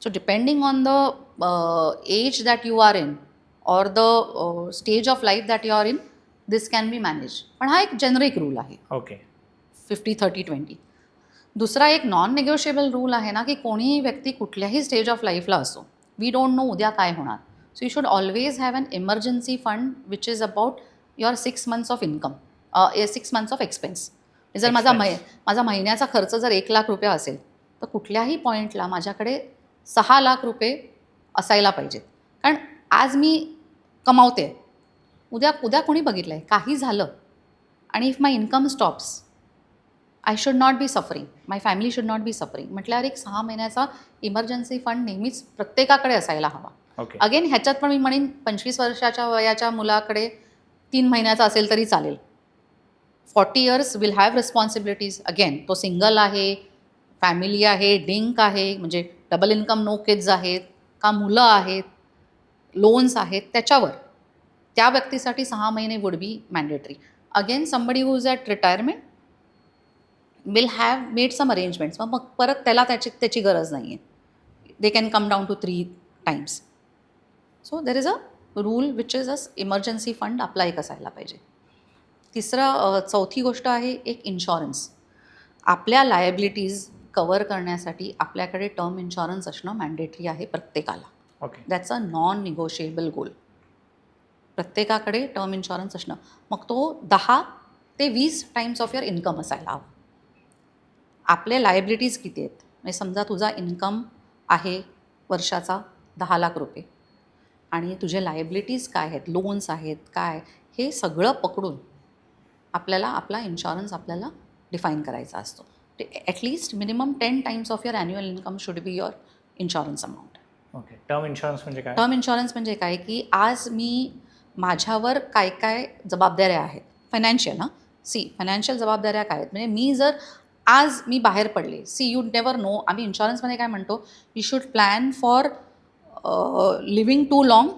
So depending on the age that you are in or the stage of life that you are in, this can be manage. पण हा एक generic rule आहे. Okay. 50-30-20. दुसरा एक non negotiable rule आहे ना, की कोणीही व्यक्ती कुठल्याही स्टेज ऑफ लाईफला असो, वी डोंट नो उद्या काय होणार. So you should always have an emergency fund which is about your 6 months of income, 6 months of expense. जर माझा महिन्याचा खर्च जर 1,00,000 रुपये असेल तर कुठल्याही पॉईंटला माझ्याकडे 6,00,000 रुपये असायला पाहिजेत. कारण आज मी कमावते, उद्या कोणी बघितलं आहे, काही झालं आणि if my income stops, I should not be suffering, my family should not be suffering. म्हटल्यावर एक 6 महिन्याचा इमर्जन्सी फंड नेहमीच प्रत्येकाकडे असायला हवा. ओके. अगेन ह्याच्यात पण मी म्हणेन 25 वर्षाच्या वयाच्या मुलाकडे 3 महिन्याचा असेल तरी चालेल. 40 years will have responsibilities. Again तो सिंगल आहे, फॅमिली आहे, डिंक आहे, म्हणजे डबल इन्कम नो किड्स आहेत का, मुलं आहेत, लोन्स आहेत, त्याच्यावर त्या व्यक्तीसाठी 6 महिने would be mandatory. Again somebody who is at retirement will have made some arrangements. मग परत त्याची गरज नाही आहे. They can come down to 3 times. So there is a rule which is a emergency fund आपला एक असायला पाहिजे. चौथी गोष्ट आहे एक इन्शॉरन्स. आपल्या लायबिलिटीज कवर करण्यासाठी आपल्याकडे टर्म इन्शॉरन्स असणं मॅन्डेटरी आहे प्रत्येकाला. Okay. That's a non negotiable goal. प्रत्येकाकडे टर्म इन्शॉरन्स असणं, मग तो 10 ते 20 times ऑफ युअर इन्कम असायला हवा. आपले लायबिलिटीज किती आहेत, म्हणजे समजा तुझा इन्कम आहे वर्षाचा 10,00,000 रुपये आणि तुझे लायबिलिटीज काय आहेत, लोन्स आहेत काय, हे सगळं पकडून आपल्याला आपला इन्शॉरन्स आपल्याला डिफाईन करायचा असतो. At least minimum 10 times of your annual income should be your insurance amount. Okay. Term insurance म्हणजे काय? टर्म इन्शॉरन्स म्हणजे काय, की आज माझ्यावर काय काय जबाबदाऱ्या आहेत फायनान्शियल. फायनान्शियल जबाबदाऱ्या काय आहेत, म्हणजे मी जर आज बाहेर पडले, यू नेवर नो. आम्ही इन्शॉरन्समध्ये काय म्हणतो, you should plan for living too long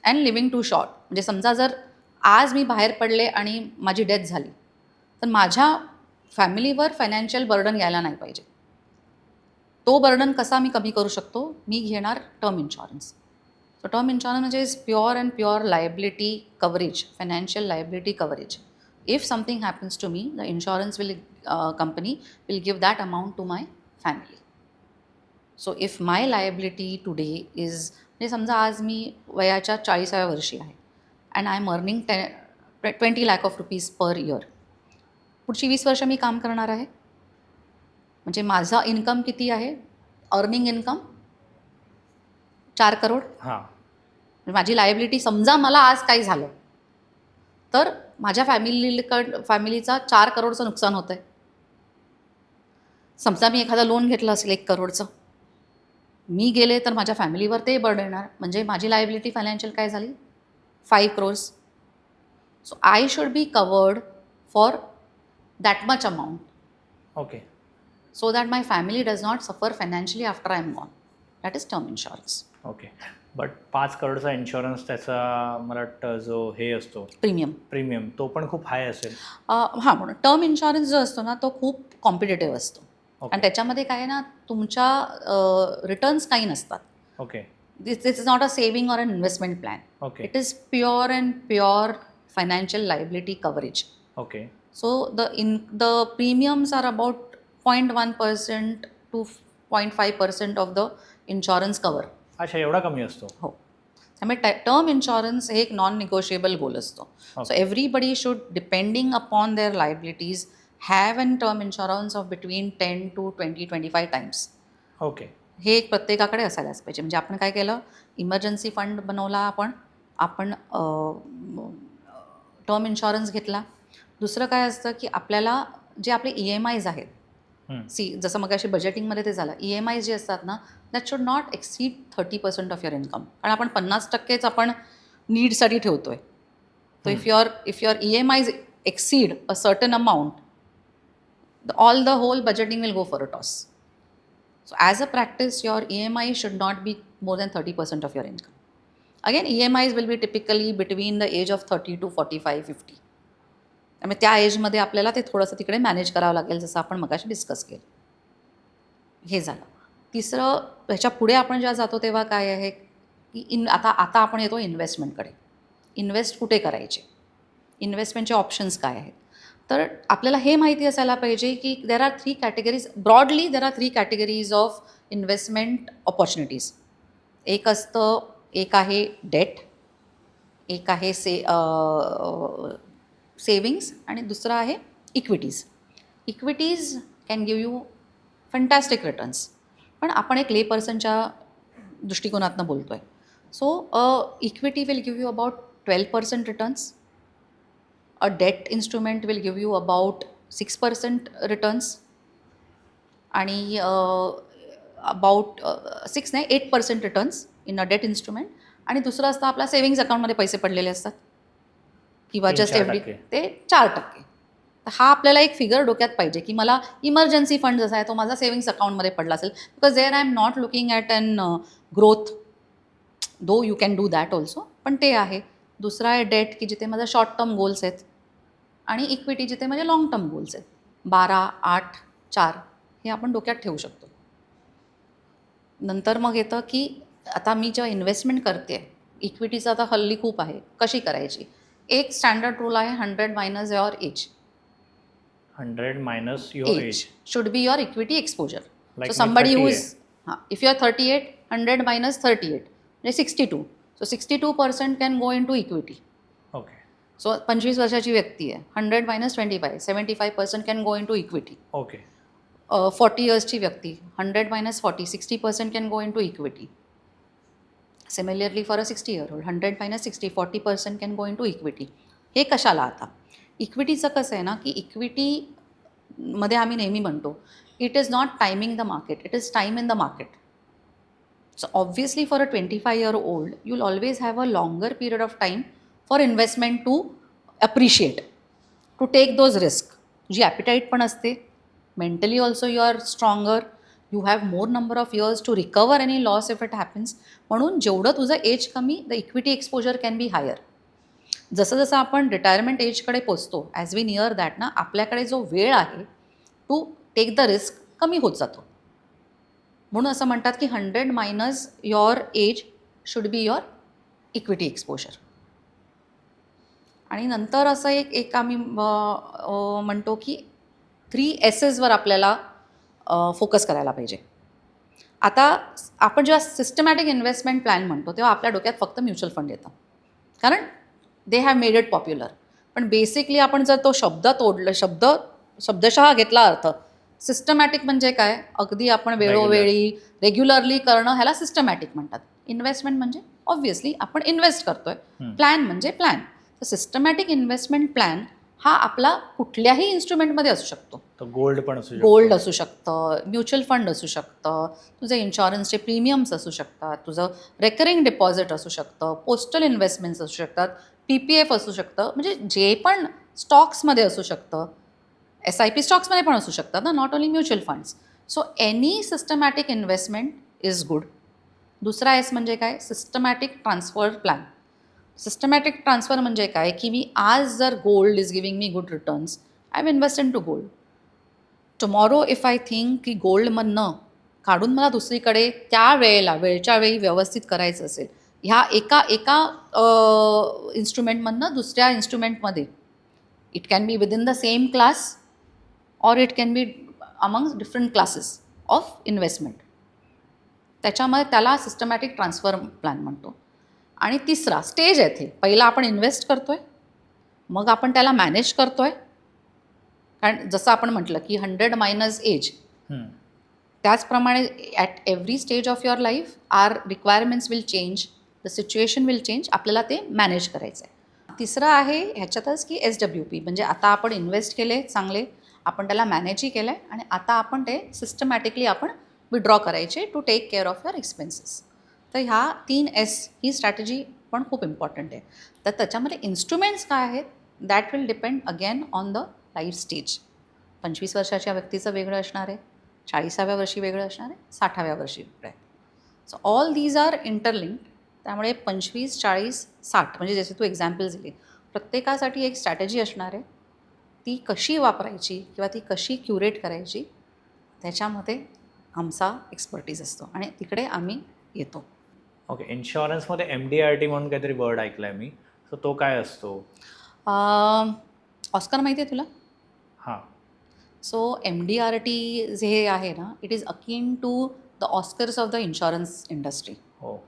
and living too short. म्हणजे समजा जर आज मी बाहेर पडले आणि माझी डेथ झाली तर माझ्या फॅमिलीवर फायनान्शियल बर्डन यायला नाही पाहिजे. तो बर्डन कसा मी कमी करू शकतो, मी घेणार term insurance. So term insurance म्हणजे is pure and pure liability coverage, financial liability coverage. If something happens to me, the insurance company will give that amount to my family. So if my liability today is, म्हणजे समजा आज मी वयाच्या 40व्या वर्षी आहे and I am earning 20 lakh of rupees per year. पुढची 20 वर्ष मी काम करणार आहे, म्हणजे माझा इन्कम किती आहे, अर्निंग इन्कम 4 crore. हां. माझी लायबिलिटी, समजा मला आज काही झालं तर माझ्या फॅमिलीचा 4 crore नुकसान होतं आहे. समजा मी एखादा लोन घेतलं असेल 1 crore, मी गेले तर माझ्या फॅमिलीवर ते बर्डन येणार, म्हणजे माझी लायबिलिटी फायनान्शियल काय झाली, 5 crores. So I should be covered for that much amount. Okay. So that my family does not suffer financially after I am gone. That is term insurance. Okay. But 5 करोडचा insurance त्याचा मला वाटतं जो हे असतो premium तो पण खूप हाय असेल. हां, म्हणून टर्म इन्शुरन्स जो असतो ना तो खूप कॉम्पिटेटिव्ह असतो. ओके. आणि त्याच्यामध्ये काय आहे ना, तुमच्या रिटर्न्स काही नसतात. Okay. This is not a saving or an investment plan. Okay. It is pure and pure financial liability coverage. Okay. So the premiums are about 0.1% to 0.5% of the insurance cover. अच्छा, एवढा कमी असतो. हो. त्यामुळे term insurance हे एक non negotiable goal असतो. So everybody should depending upon their liabilities have an term insurance of between 10 to 20-25 times. Okay. हे एक प्रत्येकाकडे असायलाच पाहिजे. म्हणजे आपण काय केलं, इमर्जन्सी फंड बनवला, आपण टर्म इन्शुरन्स घेतला. दुसरं काय असतं की आपल्याला जे आपले EMIs आहेत, जसं मग अशी बजेटिंगमध्ये ते झालं, EMIs जे असतात ना, that should not exceed 30% of your income. कारण आपण 50%च आपण नीडसाठी ठेवतोय. तर if your EMIs exceed a certain amount, all the whole budgeting will go for a toss. So as a practice your EMI should not be more than 30% of your income. Again EMIs will be typically between the age of 30 to 45-50. त्यामुळे त्या एजमध्ये आपल्याला ते थोडंसं तिकडे manage करावं लागेल, जसं आपण मगाशी डिस्कस केलं. हे झालं. तिसरं, ह्याच्या पुढे आपण जेव्हा जातो तेव्हा काय आहे की आता आपण येतो इन्व्हेस्टमेंटकडे. इन्व्हेस्ट कुठे करायचे, इन्व्हेस्टमेंटचे ऑप्शन्स काय आहेत. तर आपल्याला हे माहिती असायला पाहिजे की there are 3 categories, broadly there are 3 categories of investment opportunities. एक आहे डेट, एक आहे सेविंग्स, आणि दुसरं आहे equities. Equities can give you fantastic returns. पण आपण एक ले पर्सनच्या दृष्टिकोनातनं बोलतो आहे. So equity will give you about 12% returns. A debt instrument will give you about 6% returns. आणि about 8% returns in a debt instrument. आणि दुसरं असतं आपल्या सेव्हिंग्ज अकाउंटमध्ये पैसे पडलेले असतात, किंवा जस्ट 3-4% ते 4%. तर हा आपल्याला एक फिगर डोक्यात पाहिजे की मला इमर्जन्सी फंड जसा आहे तो माझा सेव्हिंग्स अकाउंटमध्ये पडला असेल, because there I am not looking at an growth, though you can do that also, पण ते आहे. दुसरा आहे डेट, की जिथे माझा शॉर्ट टर्म गोल्स आहेत, आणि इक्विटी जिथे माझे लॉंग टर्म गोल्स आहेत. 12, 8, 4 हे आपण डोक्यात ठेवू शकतो. नंतर मग येतं की आता मी जेव्हा इन्व्हेस्टमेंट करते, इक्विटीचं आता हल्ली खूप आहे, कशी करायची. एक स्टँडर्ड रूल आहे 100 minus your age. 100 minus your age should be your equity exposure. Like so somebody who 38. Is, if you are 38, 100 minus 38 म्हणजे 62. So 62% can go into equity. Okay. So 25 वर्षाची व्यक्ती आहे, 100 minus 25, 75% can go into equity. Okay. 40 इयर्सची व्यक्ती, 100 minus 40, 60% can go into equity. Similarly for a 60-year-old, 100 minus 60, 40% can go into equity. हे कशाला आता, इक्विटीचं कसं आहे ना, की इक्विटीमध्ये आम्ही नेहमी म्हणतो it is not timing the market, it is time in the market. So obviously for a 25-year-old you will always have a longer period of time for investment to appreciate, to take those risk. जी appetite पण असते, mentally also you are stronger, you have more number of years to recover any loss if it happens. म्हणून जेवढं तुझं age कमी, the equity exposure can be higher. जसं जसं आपण रिटायरमेंट एजकडे पोचतो, ॲज वी नियर दॅट ना, आपल्याकडे जो वेळ आहे टू टेक द रिस्क कमी होत जातो. म्हणून असं म्हणतात की 100 minus your age should be your equity exposure. आणि नंतर असं एक आम्ही म्हणतो की 3 S's वर आपल्याला फोकस करायला पाहिजे. आता आपण जेव्हा सिस्टमॅटिक इन्व्हेस्टमेंट प्लॅन म्हणतो तेव्हा आपल्या डोक्यात फक्त म्युच्युअल फंड येतं, कारण they have made it popular. पण बेसिकली आपण जर तो शब्दशः घेतला अर्थ, सिस्टमॅटिक म्हणजे काय, अगदी आपण वेळोवेळी रेग्युलरली करणं, ह्याला सिस्टमॅटिक म्हणतात. इन्व्हेस्टमेंट म्हणजे ऑब्व्हियसली आपण इन्व्हेस्ट करतोय, प्लॅन म्हणजे प्लॅन. तर सिस्टमॅटिक इन्व्हेस्टमेंट प्लॅन हा आपला कुठल्याही इन्स्ट्रुमेंटमध्ये असू शकतो. गोल्ड पण असू शकतं, गोल्ड असू शकतं, म्युच्युअल फंड असू शकतं, तुझे इन्शुरन्सचे प्रीमियम्स असू शकतात, तुझं रेकरिंग डिपॉझिट असू शकतं, पोस्टल इन्व्हेस्टमेंट्स असू शकतात, PPF असू शकतं, म्हणजे जे पण स्टॉक्समध्ये असू शकतं, SIP स्टॉक्समध्ये पण असू शकतात ना, not only mutual funds. So any systematic investment is good. दुसरा एस म्हणजे काय, systematic transfer plan. Systematic transfer म्हणजे काय, की मी आज जर gold is giving me good returns, I am invest into gold. Tomorrow if I think की गोल्डमधनं काढून मला दुसरीकडे त्या वेळेला वेळच्या वेळी व्यवस्थित करायचं असेल, ह्या एका एका इन्स्ट्रुमेंटमधनं दुसऱ्या इन्स्ट्रुमेंटमध्ये, it can be within the same class or it can be among different classes of investment. त्याच्यामध्ये त्याला सिस्टमॅटिक ट्रान्सफर प्लॅन म्हणतो. आणि तिसरा स्टेज आहे ते, पहिला आपण इन्व्हेस्ट करतो आहे, मग आपण त्याला मॅनेज करतो आहे. कारण जसं आपण म्हटलं की 100 मायनस एज, त्याचप्रमाणे at every stage of your life are requirements will change, the situation will change, आपल्याला ते मॅनेज करायचं आहे. तिसरं आहे ह्याच्यातच की SWP, म्हणजे आता आपण इन्व्हेस्ट केले चांगले, आपण त्याला मॅनेजही केलं आहे आणि आता आपण ते सिस्टमॅटिकली आपण विड्रॉ करायचे to take care of your expenses. तर ह्या 3S ही स्ट्रॅटेजी पण खूप इम्पॉर्टंट आहे. तर त्याच्यामध्ये इन्स्ट्रुमेंट्स काय आहेत, that will depend again on the life stage. 25 वर्षाच्या व्यक्तीचं वेगळं असणार आहे, 40व्या वर्षी वेगळं असणार आहे, 60व्या वर्षी वेगळं आहे. So all these are interlinked. त्यामुळे 25, 40, 60 म्हणजे जसे तू एक्झाम्पल्स दिली, प्रत्येकासाठी एक स्ट्रॅटेजी असणार आहे. ती कशी वापरायची किंवा ती कशी क्युरेट करायची, त्याच्यामध्ये आमचा एक्सपर्टीज असतो आणि तिकडे आम्ही येतो. ओके. इन्शुरन्समध्ये MDRT म्हणून काहीतरी वर्ड ऐकला आहे मी, सो तो काय असतो? ऑस्कर माहिती आहे तुला? हां. सो MDRT जे आहे ना, it is akin to the Oscars of the insurance industry. हो.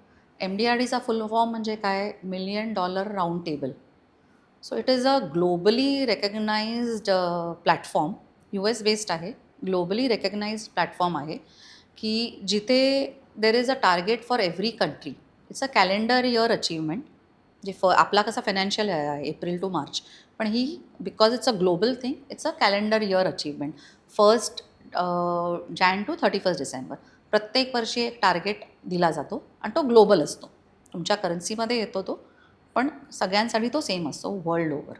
MDRTचा फुल फॉर्म म्हणजे काय, $1,000,000 round table. So it is a globally recognised platform, US based आहे, ग्लोबली रेकग्नाइज्ड प्लॅटफॉर्म आहे, की जिथे there is a target for every country. It's a calendar year achievement. जे आपला कसा फायनान्शियल आहे एप्रिल टू मार्च, पण ही because it's a global thing, it's a calendar year achievement. 1 Jan to 31 December प्रत्येक वर्षी एक टार्गेट दिला जातो आणि तो ग्लोबल असतो. तुमच्या करन्सीमध्ये येतो तो, पण सगळ्यांसाठी तो सेम असतो वर्ल्ड ओव्हर.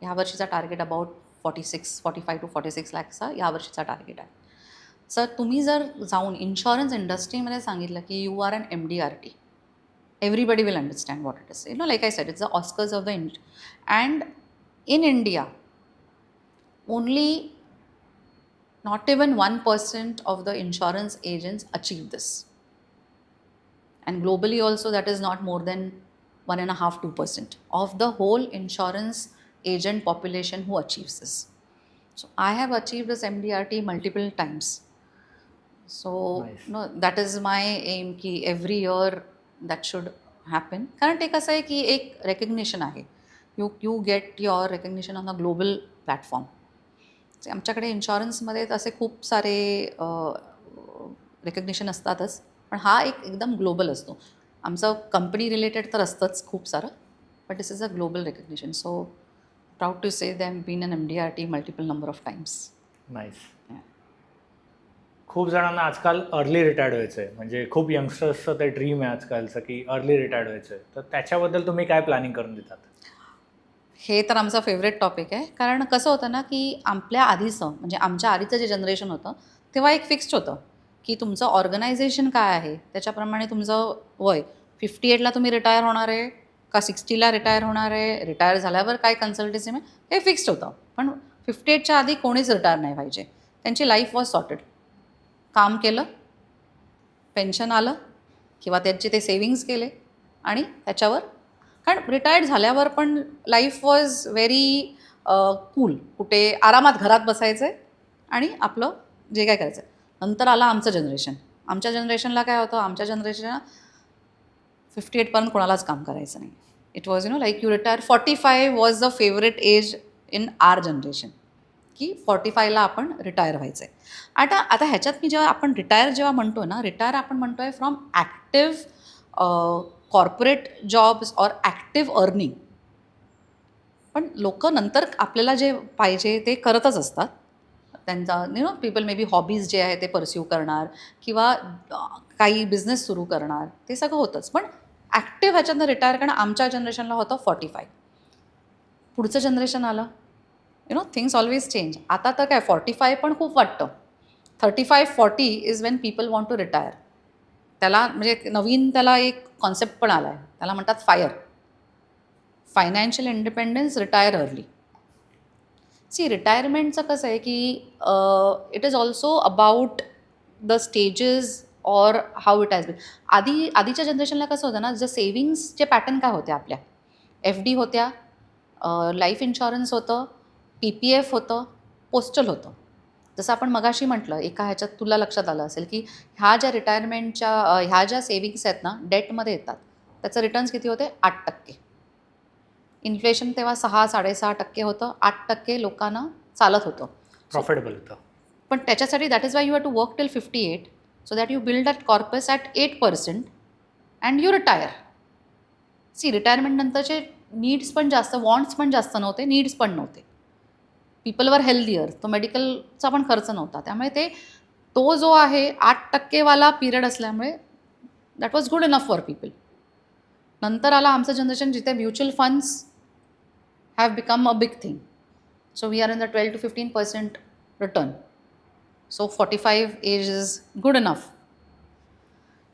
ह्या वर्षीचा टार्गेट अबाउट 45 to 46 लॅक्सचा ह्या वर्षीचा टार्गेट आहे. सर तुम्ही जर जाऊन इन्शुरन्स इंडस्ट्रीमध्ये सांगितलं की you are an MDRT, everybody will understand what it is. Like I said, it's the Oscars of the and in India, only not even 1% of the insurance agents achieve this. And globally also that is not more than 1.5-2% of the whole insurance agent population who achieves this. So I have achieved this MDRT multiple times. So Nice. that is my aim की every year that should happen. कारण ते कसं आहे की एक recognition आहे, you get your recognition on a global platform. आमच्याकडे इन्शुरन्समध्ये असे खूप सारे रेकग्निशन असतातच, पण हा एक एकदम ग्लोबल असतो. आमचं कंपनी रिलेटेड तर असतंच खूप सारं, but this is a global recognition. So proud to say them been an MDRT multiple number of times. Nice. खूप जणांना आजकाल अर्ली रिटायर्ड व्हायचं आहे, म्हणजे खूप यंगस्टर्सचं ते ड्रीम आहे आजकालचं की अर्ली रिटायर्ड व्हायचं आहे. तर त्याच्याबद्दल तुम्ही काय प्लॅनिंग करून देतात? हे तर आमचा फेवरेट टॉपिक आहे. कारण कसं होतं ना, की आपल्या आधीचं म्हणजे आमच्या आधीचं जे जनरेशन होतं, तेव्हा एक फिक्स्ड होतं की तुमचं ऑर्गनायझेशन काय आहे, त्याच्याप्रमाणे तुमचं वय 58ला तुम्ही रिटायर होणार आहे का 60ला रिटायर होणार आहे, रिटायर झाल्यावर काय कन्सल्टन्सी हे फिक्स्ड होतं. पण 58च्या आधी कोणीच रिटायर नाही पाहिजे. त्यांची लाईफ वॉज सॉर्टेड. काम केलं, पेन्शन आलं किंवा त्यांचे ते सेविंग्ज केले आणि त्याच्यावर, कारण रिटायर्ड झाल्यावर पण लाईफ वॉज व्हेरी कूल. कुठे आरामात घरात बसायचं आहे आणि आपलं जे काय करायचं आहे. नंतर आलं आमचं जनरेशन. आमच्या जनरेशनला काय होतं, आमच्या जनरेशनला 58पर्यंत कोणालाच काम करायचं नाही. It was like you retire 45 was the favourite as in our generation, की 45ला आपण रिटायर व्हायचं आहे. आता ह्याच्यात मी जेव्हा आपण रिटायर जेव्हा म्हणतो ना, रिटायर आपण म्हणतो आहे from active corporate jobs or active earning. पण लोक नंतर आपल्याला जे पाहिजे ते करतच असतात. त्यांचा पीपल मे बी हॉबीज जे आहे ते परस्यू करणार किंवा काही बिझनेस सुरू करणार, ते सगळं होतंच. पण ॲक्टिव्ह ह्याच्यातनं रिटायर करणं आमच्या जनरेशनला होतं 45. पुढचं जनरेशन आलं, थिंग्स ऑलवेज चेंज. आता तर काय 45 पण खूप वाटतं. 35-40 is when people want to retire. त्याला म्हणजे नवीन त्याला एक कॉन्सेप्ट पण आला आहे, त्याला म्हणतात fire, financial independence, retire early. See रिटायरमेंटचं कसं आहे की it is also about the stages or how it has been. आधीच्या जनरेशनला कसं होतं ना, जर सेविंग्सचे पॅटर्न काय होते आपल्या, एफ डी होत्या, लाईफ इन्शुरन्स होतं, पी पी एफ होतं, पोस्टल होतं. जसं आपण मगाशी म्हटलं, एका ह्याच्यात तुला लक्षात आलं असेल की ह्या ज्या रिटायरमेंटच्या ह्या ज्या सेविंग्स आहेत ना, डेटमध्ये येतात, त्याचं रिटर्न्स किती होते, 8%. इन्फ्लेशन तेव्हा 6-6.5% होतं, 8% लोकांना चालत होतं. प्रॉफिटेबल होतं. पण त्याच्यासाठी that is why you have to work till 58 so that you build that corpus at 8% and you retire. See retirement नंतरचे नीड्स पण जास्त, वॉन्ट्स पण जास्त नव्हते, नीड्स पण नव्हते. पीपल वर हेल्दियर, तो मेडिकलचा पण खर्च नव्हता. त्यामुळे तो जो आहे 8% वाला पिरियड असल्यामुळे that was good enough for people. नंतर आला आमचं जनरेशन जिथे mutual funds have become a big thing. So we are in the 12 to 15% return. So 45 age is good enough.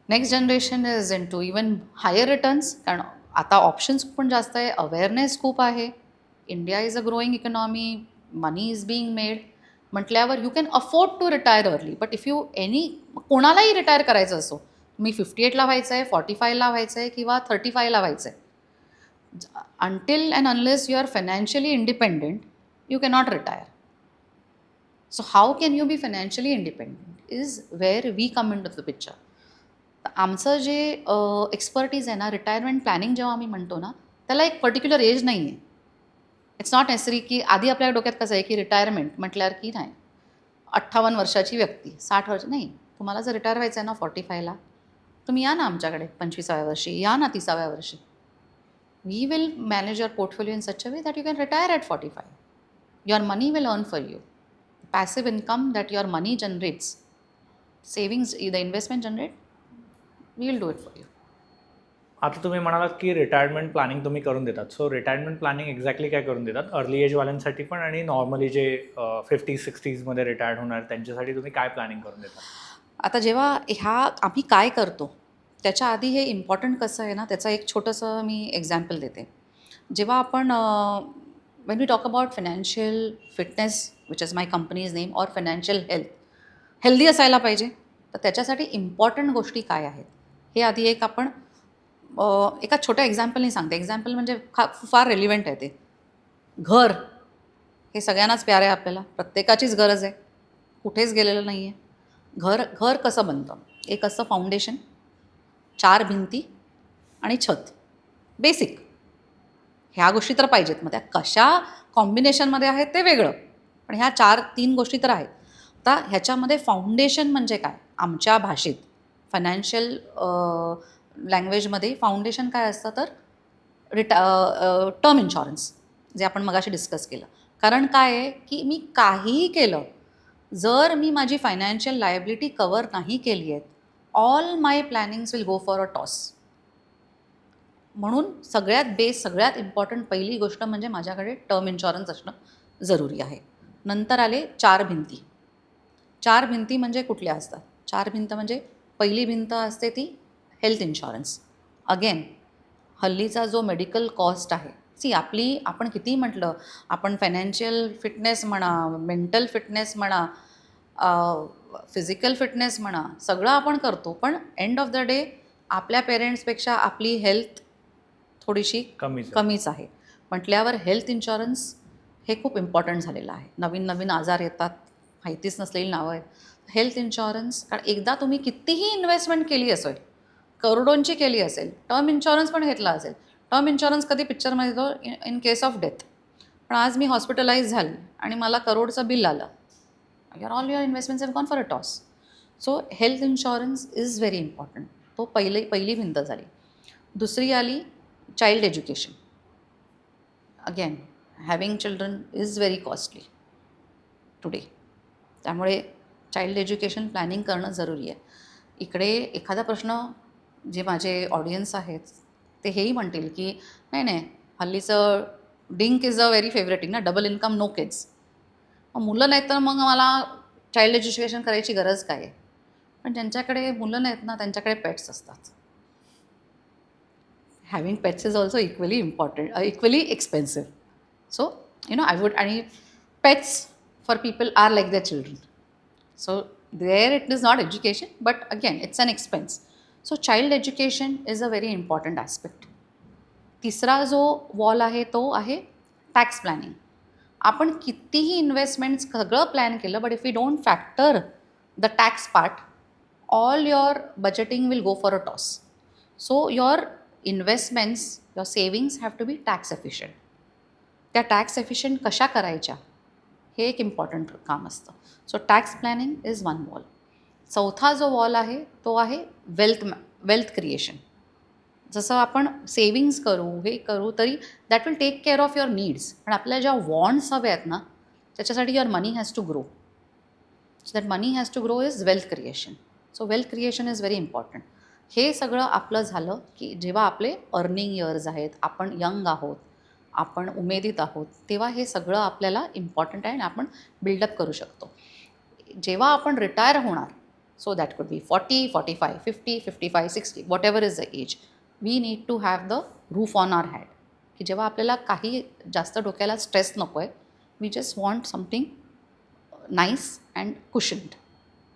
Next generation is in to even higher returns, कारण आता options पण जास्त आहे, awareness खूप आहे. India is a growing economy, money is being made म्हटल्यावर you can afford to retire early. But if you कोणालाही retire करायचं असो, तुम्ही 58ला व्हायचं आहे, 45ला व्हायचं आहे किंवा 35ला व्हायचं आहे, until and unless you are financially independent, you cannot retire. So how can you be financially independent is where we come into the picture. आमचं जे एक्सपर्टीज आहे ना, रिटायरमेंट प्लॅनिंग जेव्हा आम्ही म्हणतो ना, त्याला एक पर्टिक्युलर एज नाही आहे. इट्स नॉट नेसेसरी की आधी आपल्या डोक्यात कसं आहे की रिटायरमेंट म्हटल्यावर की नाही 58 वर्षाची व्यक्ती, 60 वर्ष नाही. तुम्हाला जर रिटायर व्हायचं आहे ना 45ला, तुम्ही या ना आमच्याकडे 25व्या वर्षी, या ना 30व्या वर्षी. We will manage your portfolio in such a way that you can retire at 45. Your money will earn for you. Passive income that your money generates, savings, the investment generate, we will do it for you. आता तुम्ही म्हणालात की retirement planning तुम्ही करून देतात. So retirement planning exactly काय करून देतात, अर्ली एजवाल्यांसाठी पण आणि नॉर्मली जे 50-60मध्ये रिटायर्ड होणार त्यांच्यासाठी तुम्ही काय प्लॅनिंग करून देतात? आता जेव्हा आम्ही काय करतो त्याच्या आधी हे इम्पॉर्टंट कसं आहे ना, त्याचं एक छोटंसं मी एक्झाम्पल देते. जेव्हा आपण when we talk about financial fitness, which is my company's name, or financial healthy असायला पाहिजे, तर त्याच्यासाठी इम्पॉर्टंट गोष्टी काय आहेत हे आधी एक आपण एका छोट्या एक्झाम्पलनी सांगते. एक्झाम्पल म्हणजे फार रेलिव्हंट आहे ते. घर हे सगळ्यांनाच प्यार आहे, आपल्याला प्रत्येकाचीच गरज आहे, कुठेच गेलेलं नाही आहे. घर कसं बनतं, एक असतं फाउंडेशन, 4 भिंती आणि छत, बेसिक. ह्या गोष्टी तर पाहिजेत. मग त्या कशा कॉम्बिनेशनमध्ये आहेत ते वेगळं, पण ह्या 3 गोष्टी तर आहेत. आता ह्याच्यामध्ये फाउंडेशन म्हणजे काय, आमच्या भाषेत फायनान्शियल लँग्वेजमध्ये फाउंडेशन काय असतं तर टर्म इन्शुरन्स, जे आपण मगाशी डिस्कस केलं. कारण काय आहे की मी काहीही केलं, जर मी माझी फायनान्शियल लायबिलिटी कवर नाही केली आहेत, all my plannings will go for a toss. म्हणून सगळ्यात इम्पॉर्टंट पहिली गोष्ट म्हणजे माझ्याकडे टर्म इन्शुरन्स असणं जरुरी आहे. नंतर आले 4 भिंती. 4 भिंती म्हणजे कुठल्या असतात, 4 भिंत म्हणजे पहिली भिंत असते ती हेल्थ इन्शुरन्स. अगेन हल्लीचा जो मेडिकल कॉस्ट आहे, आपण किती म्हटलं, आपण फायनान्शियल फिटनेस म्हणा, मेंटल फिटनेस म्हणा, फिजिकल फिटनेस म्हणा, सगळं आपण करतो, पण एंड ऑफ द डे आपल्या पेरेंट्सपेक्षा आपली हेल्थ थोडीशी कमीच आहे. म्हटल्यावर हेल्थ इन्शुरन्स हे खूप इम्पॉर्टंट झालेलं आहे. नवीन आजार येतात, माहितीच नसलेली नावं आहेत. हेल्थ इन्शुरन्स, कारण एकदा तुम्ही कितीही इन्व्हेस्टमेंट केली असेल, करोडोंची केली असेल, टर्म इन्शुरन्स पण घेतला असेल. टर्म इन्शुरन्स कधी पिक्चरमध्ये येतो इन केस ऑफ डेथ. पण आज मी हॉस्पिटलाइज झाली आणि मला करोडचं बिल आलं, all your investments have gone for a toss. So health insurance is very important. तो पहिली भिंत झाली. दुसरी आली child education. Again having children is very costly today, त्यामुळे चाइल्ड एज्युकेशन प्लॅनिंग करणं जरुरी आहे. इकडे एखादा प्रश्न, जे माझे ऑडियन्स आहेत ते हेही म्हणतील की नाही हल्लीचं डिंक इज अ व्हेरी फेवरेटिंग ना, डबल इन्कम नो किड्स. मग मुलं नाही तर मग मला चाइल्ड एज्युकेशन करायची गरज काय आहे. पण ज्यांच्याकडे मुलं नाहीत ना त्यांच्याकडे पेट्स असतात. Having pets is also equally important, equally expensive. So I would, आणि pets for people are like their children. So there it is not education, but again it's an expense. So child education is a very important aspect. तिसरा जो wall आहे तो आहे tax planning. आपण कितीही investments सगळं plan केलं, but if you don't factor the tax part, all your budgeting will go for a toss. So your investments, your savings have to be tax efficient. त्या tax efficient कशा करायच्या हे एक important काम असतं. So tax planning is one wall. चौथा जो wall आहे तो आहे वेल्थ क्रिएशन. जसं आपण सेविंग्स करू हे करू तरी that will take care of your needs. पण आपल्याला ज्या वॉन्ट्स हवे आहेत ना त्याच्यासाठी your money has to grow. So that money has to grow is wealth creation. So wealth creation is very important. हे सगळं आपलं झालं की जेव्हा आपले अर्निंग इयर्स आहेत, आपण यंग आहोत, आपण उमेदीत आहोत, तेव्हा हे सगळं आपल्याला इम्पॉर्टंट आहे आणि आपण बिल्डअप करू शकतो. जेव्हा आपण रिटायर होणार, so that could be 40, 45, 50, 55, 60, whatever is the age, we need to have the roof on our head. की जेव्हा आपल्याला काही जास्त डोक्याला स्ट्रेस नको आहे, we just want something nice and cushioned.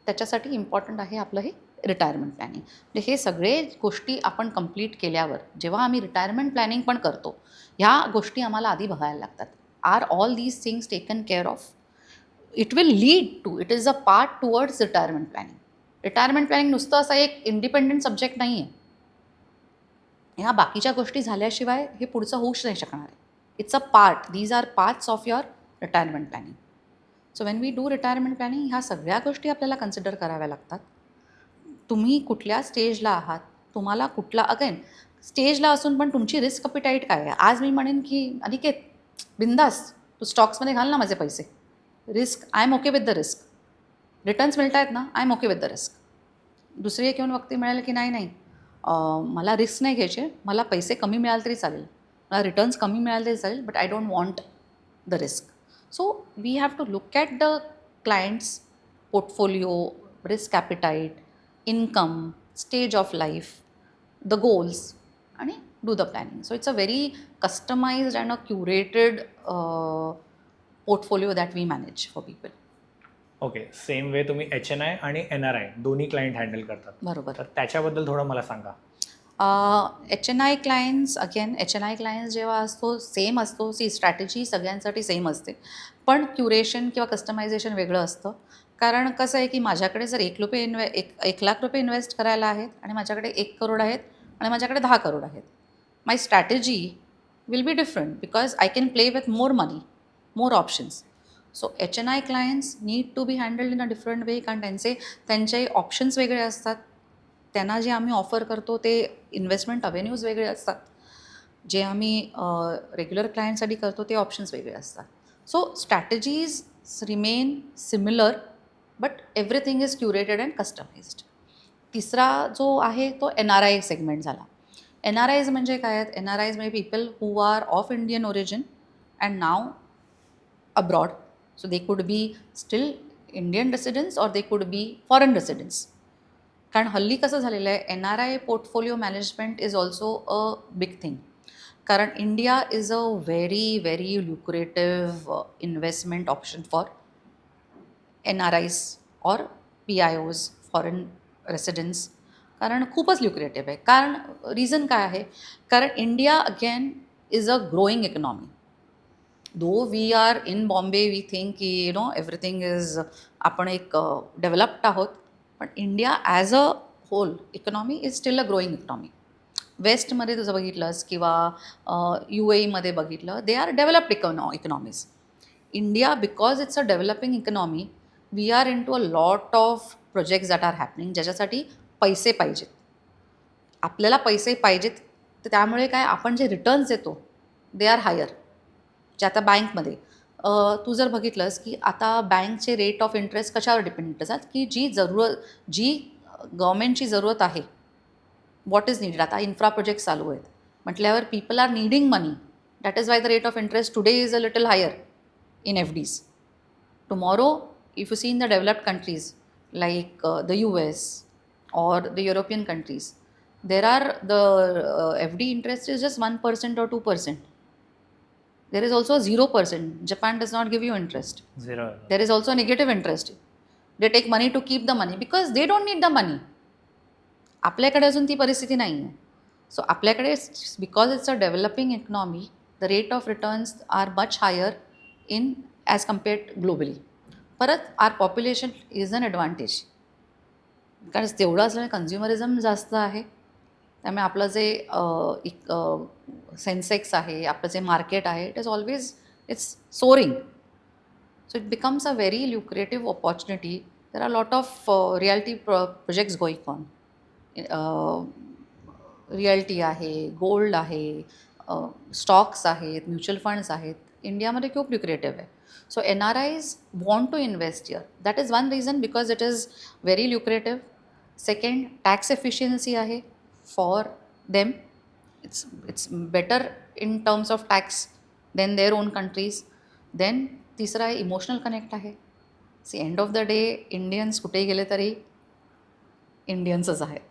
त्याच्यासाठी इम्पॉर्टंट आहे आपलं हे रिटायरमेंट प्लॅनिंग. म्हणजे हे सगळे गोष्टी आपण कंप्लीट केल्यावर जेव्हा आम्ही रिटायरमेंट प्लॅनिंग पण करतो, ह्या गोष्टी आम्हाला आधी बघायला लागतात. Are all these things taken care of? It will lead to, it is a part towards retirement planning. Retirement planning नुसतं असं एक इंडिपेंडंट सब्जेक्ट नाही आहे. ह्या बाकीच्या गोष्टी झाल्याशिवाय हे पुढचं होऊच नाही शकणार आहे. It's a part, these are parts of your retirement planning. So when we do retirement planning, ह्या सगळ्या गोष्टी आपल्याला कन्सिडर कराव्या लागतात. तुम्ही कुठल्या स्टेजला आहात, तुम्हाला कुठला, अगेन स्टेजला असून पण तुमची रिस्क अपिटाईट काय आहे. आज मी म्हणेन की अनिकेत बिंदास तू स्टॉक्समध्ये घाल ना माझे पैसे, risk I am okay with the risk, returns मिळत आहेत ना, I am okay with the risk. दुसरी एक येऊन व्यक्ती मिळालं की नाही नाही, मला रिस्क नाही घ्यायचे, मला पैसे कमी मिळाले तरी चालेल, मला रिटर्न्स कमी मिळाले तरी चालेल, but I don't want the risk. So we have to look at the clients portfolio, risk appetite, income, stage of life, the goals, आणि do the planning. So it's a very customised and a curated portfolio that we manage for people. Okay, same way तुम्ही HNI आणि NRI दोन्ही client handle करतात. बरोबर. तर त्याच्याबद्दल थोडं मला सांगा. HNI clients, again HNI clients जेव्हा असतो सेम असतो, स्ट्रॅटेजी सगळ्यांसाठी सेम असते, पण क्युरेशन किंवा कस्टमायझेशन वेगळं असतं. कारण कसं आहे की माझ्याकडे जर 1 लाख रुपये इन्व्हेस्ट करायला आहेत आणि माझ्याकडे 1 करोड आहेत आणि माझ्याकडे 10 करोड आहेत, my strategy will be different because I can play with more money, more options. So HNI clients need to be handled in a different way, कारण त्यांचे ऑप्शन्स वेगळे असतात. त्यांना जे आम्ही ऑफर करतो ते इन्व्हेस्टमेंट अव्हेन्यूज वेगळे असतात. जे आम्ही रेग्युलर क्लायंटसाठी करतो ते ऑप्शन्स वेगळे असतात. So strategies remain similar, but everything is curated and customised. तिसरा जो आहे तो NRI सेगमेंट झाला. NRIज म्हणजे काय आहेत? NRIज म्हणजे people who are of Indian origin and now abroad. So they could be steel Indian residents or they could be foreign residents. कारण हल्ली कसं झालेलं आहे, NRI portfolio management is also a big thing. कारण India is a very very lucrative investment option for NRIs or PIOs, foreign residents. कारण खूपच lucrative आहे. कारण रिझन काय आहे? कारण India again is a growing economy. Though we are in Bombay, we think की everything is, आपण एक डेव्हलप्ड आहोत, पण India as a whole economy is still a growing economy. वेस्टमध्ये तुझं बघितलंस किंवा UAEमध्ये बघितलं, they are developed economies. India, because it's a developing economy, we are into a lot of projects that are happening, ज्याच्यासाठी पैसे पाहिजेत. आपल्याला पैसे पाहिजेत, तर त्यामुळे काय, आपण जे रिटर्न्स देतो दे आर हायर. जे आता बँकमध्ये तू जर बघितलंस की आता बँकचे रेट ऑफ इंटरेस्ट कशावर डिपेंड असतात, की जी गव्हर्मेंटची जरूरत आहे, व्हॉट इज नीडेड. आता इन्फ्रा प्रोजेक्ट चालू आहेत म्हटल्यावर people are needing money, that is why the rate of interest today is a little higher in FDs. Tomorrow if you see in the developed countries like the US or the European countries, there are the FD interest is just 1% or 2%. There is also 0%. Japan does not give you interest. Zero. There is also negative interest. They take money to keep the money because they don't need the money. आपल्याकडे अजून ती परिस्थिती नाही आहे. So आपल्याकडे because it's a developing economy, the rate of returns are much higher in as compared globally. परत our population is an advantage, कारण तेवढं असल्याने कन्झ्युमरिझम जास्त आहे. त्यामुळे आपलं जे सेन्सेक्स आहे, आपलं जे मार्केट आहे, it is always it's soaring. So it becomes a very lucrative opportunity. There are a lot of realty projects going on. Realty आहे, गोल्ड आहे, स्टॉक्स आहेत, म्युच्युअल फंड्स आहेत. इंडियामध्ये खूप ल्युक्रेटिव्ह आहे. So NRIs want to invest here. That is one reason, because it is very lucrative. Second, tax efficiency आहे for them. It's better in terms of tax than their own countries. Then तिसरा आहे emotional connect आहे. See end of the day Indians कुठेही गेले तरी इंडियन्सच आहेत.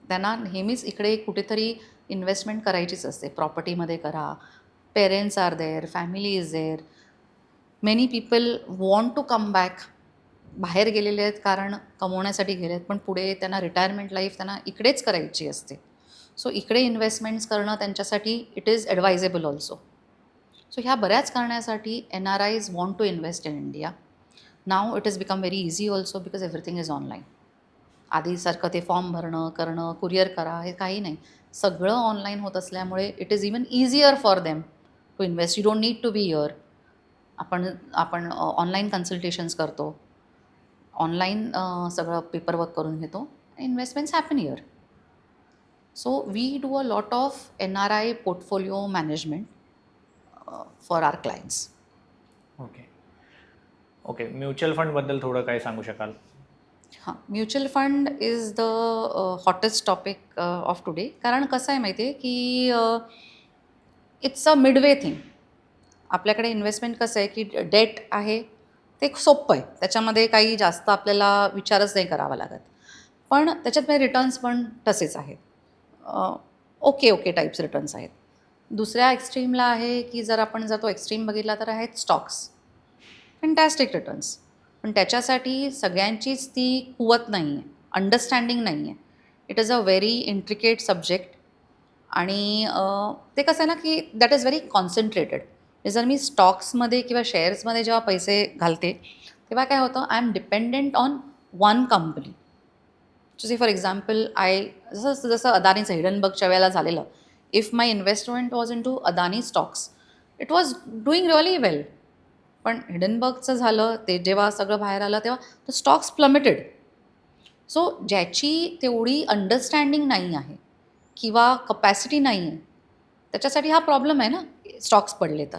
त्यांना नेहमीच इकडे कुठेतरी इन्व्हेस्टमेंट करायचीच असते. प्रॉपर्टीमध्ये करा, parents are there, family is there. Many people want to come back. बाहेर गेलेले आहेत कारण कमवण्यासाठी गेले आहेत, पण पुढे त्यांना रिटायरमेंट लाईफ त्यांना इकडेच करायची असते. सो इकडे इन्व्हेस्टमेंट्स करणं त्यांच्यासाठी it is advisable also. So ह्या बऱ्याच कारणासाठी NRIs want to invest in India. Now it is become very easy also because everything is online. आधीसारखं ते फॉर्म भरणं, करणं, कुरिअर करा, हे काही नाही. सगळं ऑनलाईन होत असल्यामुळे it is even easier for them to invest. You don't need to be here. आपण ऑनलाईन कन्सल्टेशन्स करतो, ऑनलाईन सगळं पेपरवर्क करून घेतो. Investments happen here. So we do a lot of NRI portfolio management for our clients. Okay. Mutual फंडबद्दल थोडं काय सांगू शकाल? हां, mutual fund is the hottest topic of today. कारण कसं आहे माहिती आहे की इट्स अ मिडवे थिंग. आपल्याकडे इन्व्हेस्टमेंट कसं आहे की डेट आहे ते सोपं आहे, त्याच्यामध्ये काही जास्त आपल्याला विचारच नाही करावा लागत. पण त्याच्यात रिटर्न्स पण तसेच आहेत. ओके टाईप्स रिटर्न्स आहेत. दुसऱ्या एक्स्ट्रीमला आहे की जर आपण तो एक्स्ट्रीम बघितला तर आहेत स्टॉक्स. Fantastic returns. पण त्याच्यासाठी सगळ्यांचीच ती कुवत नाही आहे, अंडरस्टँडिंग नाही आहे. It is a very intricate subject. आणि ते कसं आहे ना की दॅट इज व्हेरी कॉन्सन्ट्रेटेड. जर मी स्टॉक्समध्ये किंवा शेअर्समध्ये जेव्हा पैसे घालते तेव्हा काय होतं, I am dependent on one company. See for example जसं अदानीचं हिडनबर्गच्या वेळेला झालेलं. If my investment was into Adani stocks, it was doing really well. पण हिडनबर्गचं झालं, ते जेव्हा सगळं बाहेर आलं तेव्हा द स्टॉक्स प्लमेटेड. सो ज्याची तेवढी अंडरस्टँडिंग नाही आहे किंवा कपॅसिटी नाही आहे, त्याच्यासाठी हा प्रॉब्लेम आहे ना. स्टॉक्स पडले तर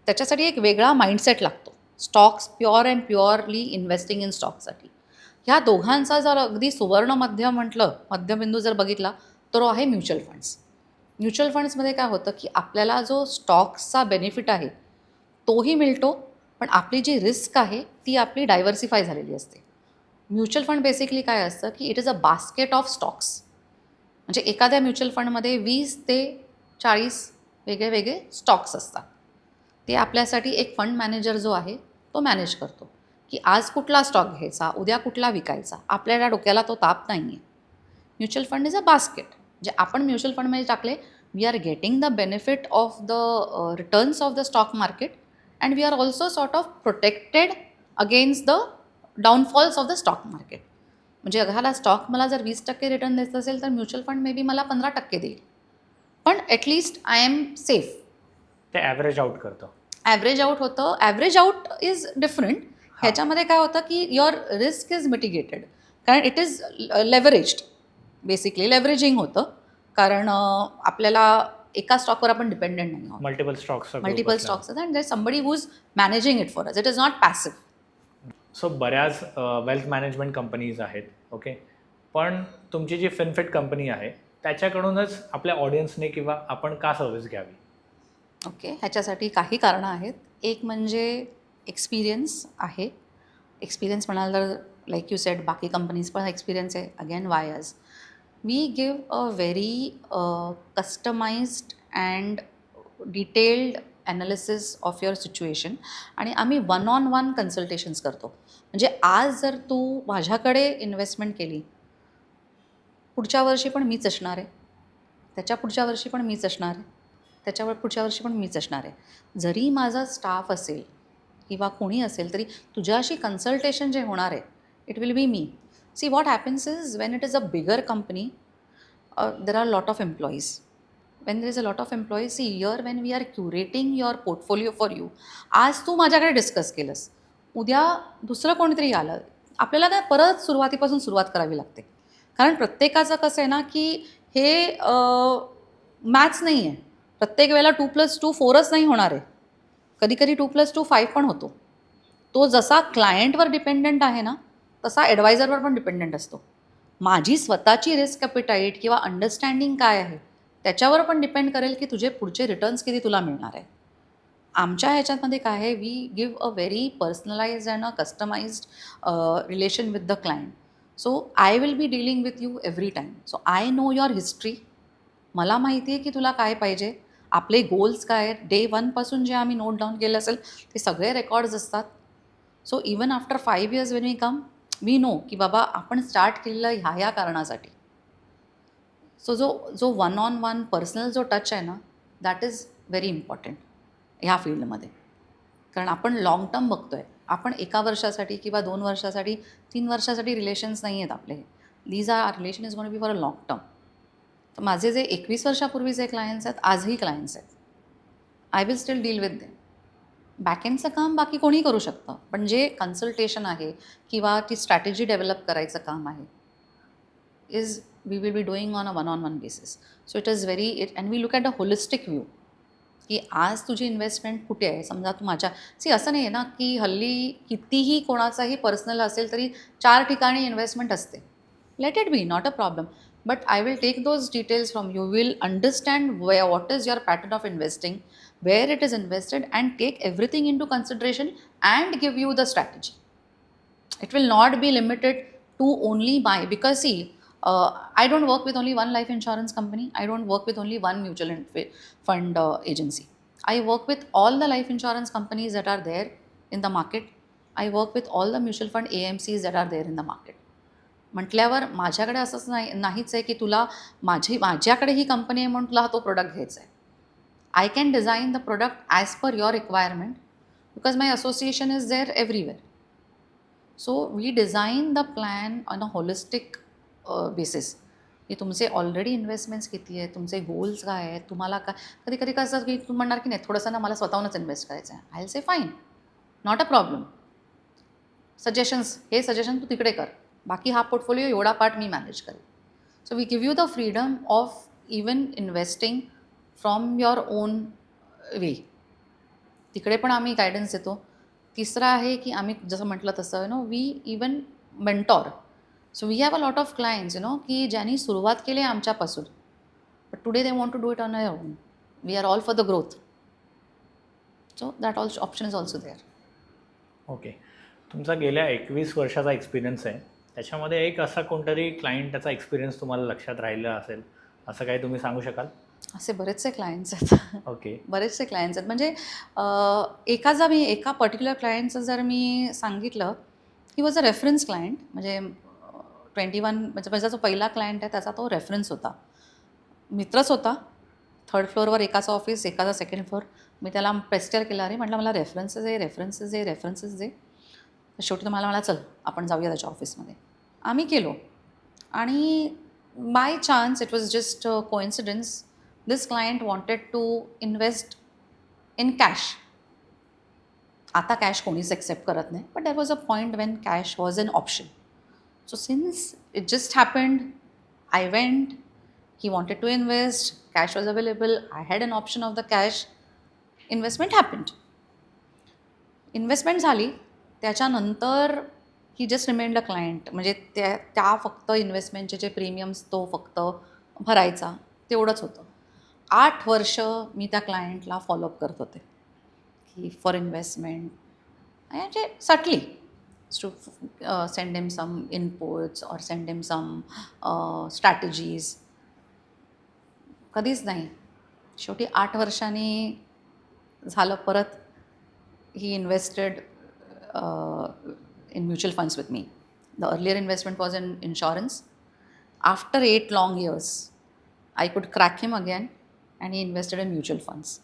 त्याच्यासाठी एक वेगळा माइंडसेट लागतो. स्टॉक्स प्युअरली इन्व्हेस्टिंग इन स्टॉकसाठी. ह्या दोघांचा जर अगदी सुवर्ण मध्यबिंदू जर बघितला तर तो आहे म्युच्युअल फंड्स. म्युच्युअल फंड्समध्ये काय होतं की आपल्याला जो स्टॉक्सचा बेनिफिट आहे तोही मिळतो, पण आपली जी रिस्क आहे ती आपली डायव्हर्सिफाय झालेली असते. म्युच्युअल फंड बेसिकली काय असतं की it is a basket of stocks. म्हणजे एखाद्या म्युच्युअल फंडमध्ये 20 ते 40 वेगळे स्टॉक्स असतात. ते आपल्यासाठी एक फंड मॅनेजर जो आहे तो मॅनेज करतो की आज कुठला स्टॉक घ्यायचा, उद्या कुठला विकायचा. आपल्याला डोक्याला तो ताप नाही आहे. Mutual fund is a basket. जे आपण म्युच्युअल फंडमध्ये टाकले, we are getting the benefit of the returns of the stock market and we are also sort of protected against the downfalls of the stock market. म्हणजे एखादा stock मला जर 20% return देत असेल तर म्युच्युअल फंड मे बी मला 15% देईल, पण ॲटलिस्ट आय एम सेफ. ते ॲव्हरेज आउट करतं. ॲव्हरेज आउट होतं. Average out is different. ह्याच्यामध्ये काय होतं की युअर रिस्क इज मिटिगेटेड, कारण इट इज लेव्हरेज्ड. बेसिकली लेव्हरेजिंग होतं, कारण आपल्याला एका स्टॉकवर आपण डिपेंडेंट नाही आहोत. मल्टिपल स्टॉक्स आहेत and there somebody who is managing it for us. It is not passive. So बऱ्याच वेल्थ मॅनेजमेंट कंपनीज आहेत. ओके. पण तुमची जी फिनफिट कंपनी आहे त्याच्याकडूनच आपल्या ऑडियन्सने किंवा आपण का सर्व्हिस घ्यावी? ओके, ह्याच्यासाठी काही कारणं आहेत. एक म्हणजे एक्सपिरियन्स आहे. एक्सपिरियन्स म्हणाल तर लाईक यू सेड बाकी कंपनीज पण एक्सपिरियन्स आहे. Again why us we give a very customised and detailed analysis of your situation आणि आम्ही वन ऑन वन कन्सल्टेशन्स करतो. म्हणजे आज जर तू माझ्याकडे इन्व्हेस्टमेंट केली, पुढच्या वर्षी पण मीच असणार आहे, त्याच्या पुढच्या वर्षी पण मीच असणार आहे, त्याच्यावर पुढच्या वर्षी पण मीच असणार आहे. जरी माझा स्टाफ असेल किंवा कोणी असेल तरी तुझ्याशी कन्सल्टेशन जे होणार आहे it will be me. See what happens is when it is a bigger company there are lot of employees. When there is a lot of employees see here when we are curating your portfolio for you. आज तू माझ्याकडे discuss केलंस, उद्या दुसरं कोणीतरी आलं, आपल्याला काय परत सुरुवातीपासून सुरुवात करावी लागते. कारण प्रत्येकाचं कसं आहे ना की हे मॅथ्स नाही आहे. प्रत्येक वेळेला 2+2 4च नाही होणार आहे. कधी कधी 2+2 5 पण होतो. तो जसा क्लायंटवर डिपेंडंट आहे ना तसा ॲडवायझरवर पण डिपेंडंट असतो. माझी स्वतःची रिस्क ॲपिटाईट किंवा अंडरस्टँडिंग काय आहे त्याच्यावर पण डिपेंड करेल की तुझे पुढचे रिटर्न्स किती तुला मिळणार आहे. आमच्या ह्याच्यामध्ये काय आहे, we give a very personalised and a customised relation with the client. So I will be dealing with you every time. So I know your history. मला माहिती आहे की तुला काय पाहिजे, आपले गोल्स काय आहेत. डे वनपासून जे आम्ही नोट डाऊन केलं असेल ते सगळे रेकॉर्ड्स असतात. So even after 5 years when we come we know की बाबा आपण स्टार्ट केलेलं ह्या कारणासाठी. सो जो जो वन ऑन वन पर्सनल जो टच आहे ना दॅट इज व्हेरी इम्पॉर्टंट ह्या फील्डमध्ये. कारण आपण लाँग टर्म बघतो आहे. आपण 1 वर्षासाठी किंवा 2 वर्षासाठी 3 वर्षासाठी रिलेशन्स नाही आहेत आपले. These R relation is gonna be for a long term. तर माझे जे 21 वर्षापूर्वीचे क्लायंट्स आहेत आजही क्लायंट्स आहेत. I will still deal with them. बॅकएंडचं काम बाकी कोणी करू शकतं, पण जे कन्सल्टेशन आहे किंवा ती स्ट्रॅटेजी डेव्हलप करायचं काम आहे is we will be doing on a one on one basis. So it is very and we look at a holistic view की आज तुझी इन्व्हेस्टमेंट कुठे आहे. समजा तू माझ्या असं नाही आहे ना की हल्ली कितीही कोणाचाही पर्सनल असेल तरी 4 ठिकाणी इन्व्हेस्टमेंट असते. Let it be not a problem. But I will take those details from you. Will understand what is your pattern of investing, where it is invested and take everything into consideration and give you the strategy. It will not be limited to only my, because see, I don't work with only one life insurance company. I don't work with only one mutual fund agency. I work with all the life insurance companies that are there in the market. I work with all the mutual fund AMCs that are there in the market. म्हटल्यावर माझ्याकडे असंच नाहीच आहे की तुला माझ्याकडे ही company आहे म्हणून तुला हा तो प्रोडक्ट घ्यायचा आहे. I can design the product as per your requirement because my association is there everywhere. So we design the plan on a holistic basis. की तुमचे ऑलरेडी इन्व्हेस्टमेंट्स किती आहेत, तुमचे गोल्स काय आहेत, तुम्हाला काय. कधी कधी कसं की तुम्ही म्हणणार की नाही थोडंसं ना मला स्वतःहूनच इन्व्हेस्ट करायचं आहे. I will say fine, not a problem. हे सजेशन तू तिकडे कर, बाकी हा पोर्टफोलिओ एवढा पार्ट मी मॅनेज करेल. So we give you the freedom of even investing from your own way. तिकडे पण आम्ही गायडन्स देतो. तिसरं आहे की आम्ही जसं म्हटलं तसं we even mentor. So we have a lot of clients की ज्यांनी सुरुवात केली आहे आमच्यापासून, but today they want to do it on a own. We are all for the growth. So that also option is also there. Okay. तुमचा गेल्या 21 वर्षाचा experience आहे, त्याच्यामध्ये एक असा कोणतरी क्लायंट त्याचा एक्सपिरियन्स तुम्हाला लक्षात राहिला असेल, असं काही तुम्ही सांगू शकाल? असे बरेचसे क्लायंट्स आहेत. ओके. बरेचसे क्लायंट्स आहेत. म्हणजे एका पर्टिक्युलर क्लायंटचं जर मी सांगितलं, he was a reference client. म्हणजे 21 म्हणजे माझा जो पहिला क्लायंट आहे त्याचा तो रेफरन्स होता, मित्रच होता. 3rd फ्लोअरवर एकाचं ऑफिस, एकाचा 2nd फ्लोअर. मी त्याला पेस्टर केला, अरे म्हटलं मला रेफरन्सेस दे. तर शेवटी तुम्हाला मला चल आपण जाऊया त्याच्या ऑफिसमध्ये. आम्ही गेलो आणि by chance it was just coincidence, this client wanted to invest in cash. आता कॅश कोणीच एक्सेप्ट करत नाही, but there was a point when cash was an option. So since it just happened, I went, he wanted to invest, cash was available, I had an option of the cash, investment happened. Investment झाली, त्याच्यानंतर he just remained a client. म्हणजे त्या फक्त इन्व्हेस्टमेंटचे जे premiums तो फक्त भरायचा तेवढंच होतं. 8 वर्ष मी त्या क्लायंटला फॉलोअप करत होते की फॉर इन्व्हेस्टमेंट म्हणजे subtly. to send him some inputs or send him some strategies. कधीच नाही. शेवटी 8 वर्षांनी झालं परत he invested in mutual funds with me. The earlier investment was in insurance. After 8 long years, I could crack him again and he invested in mutual funds.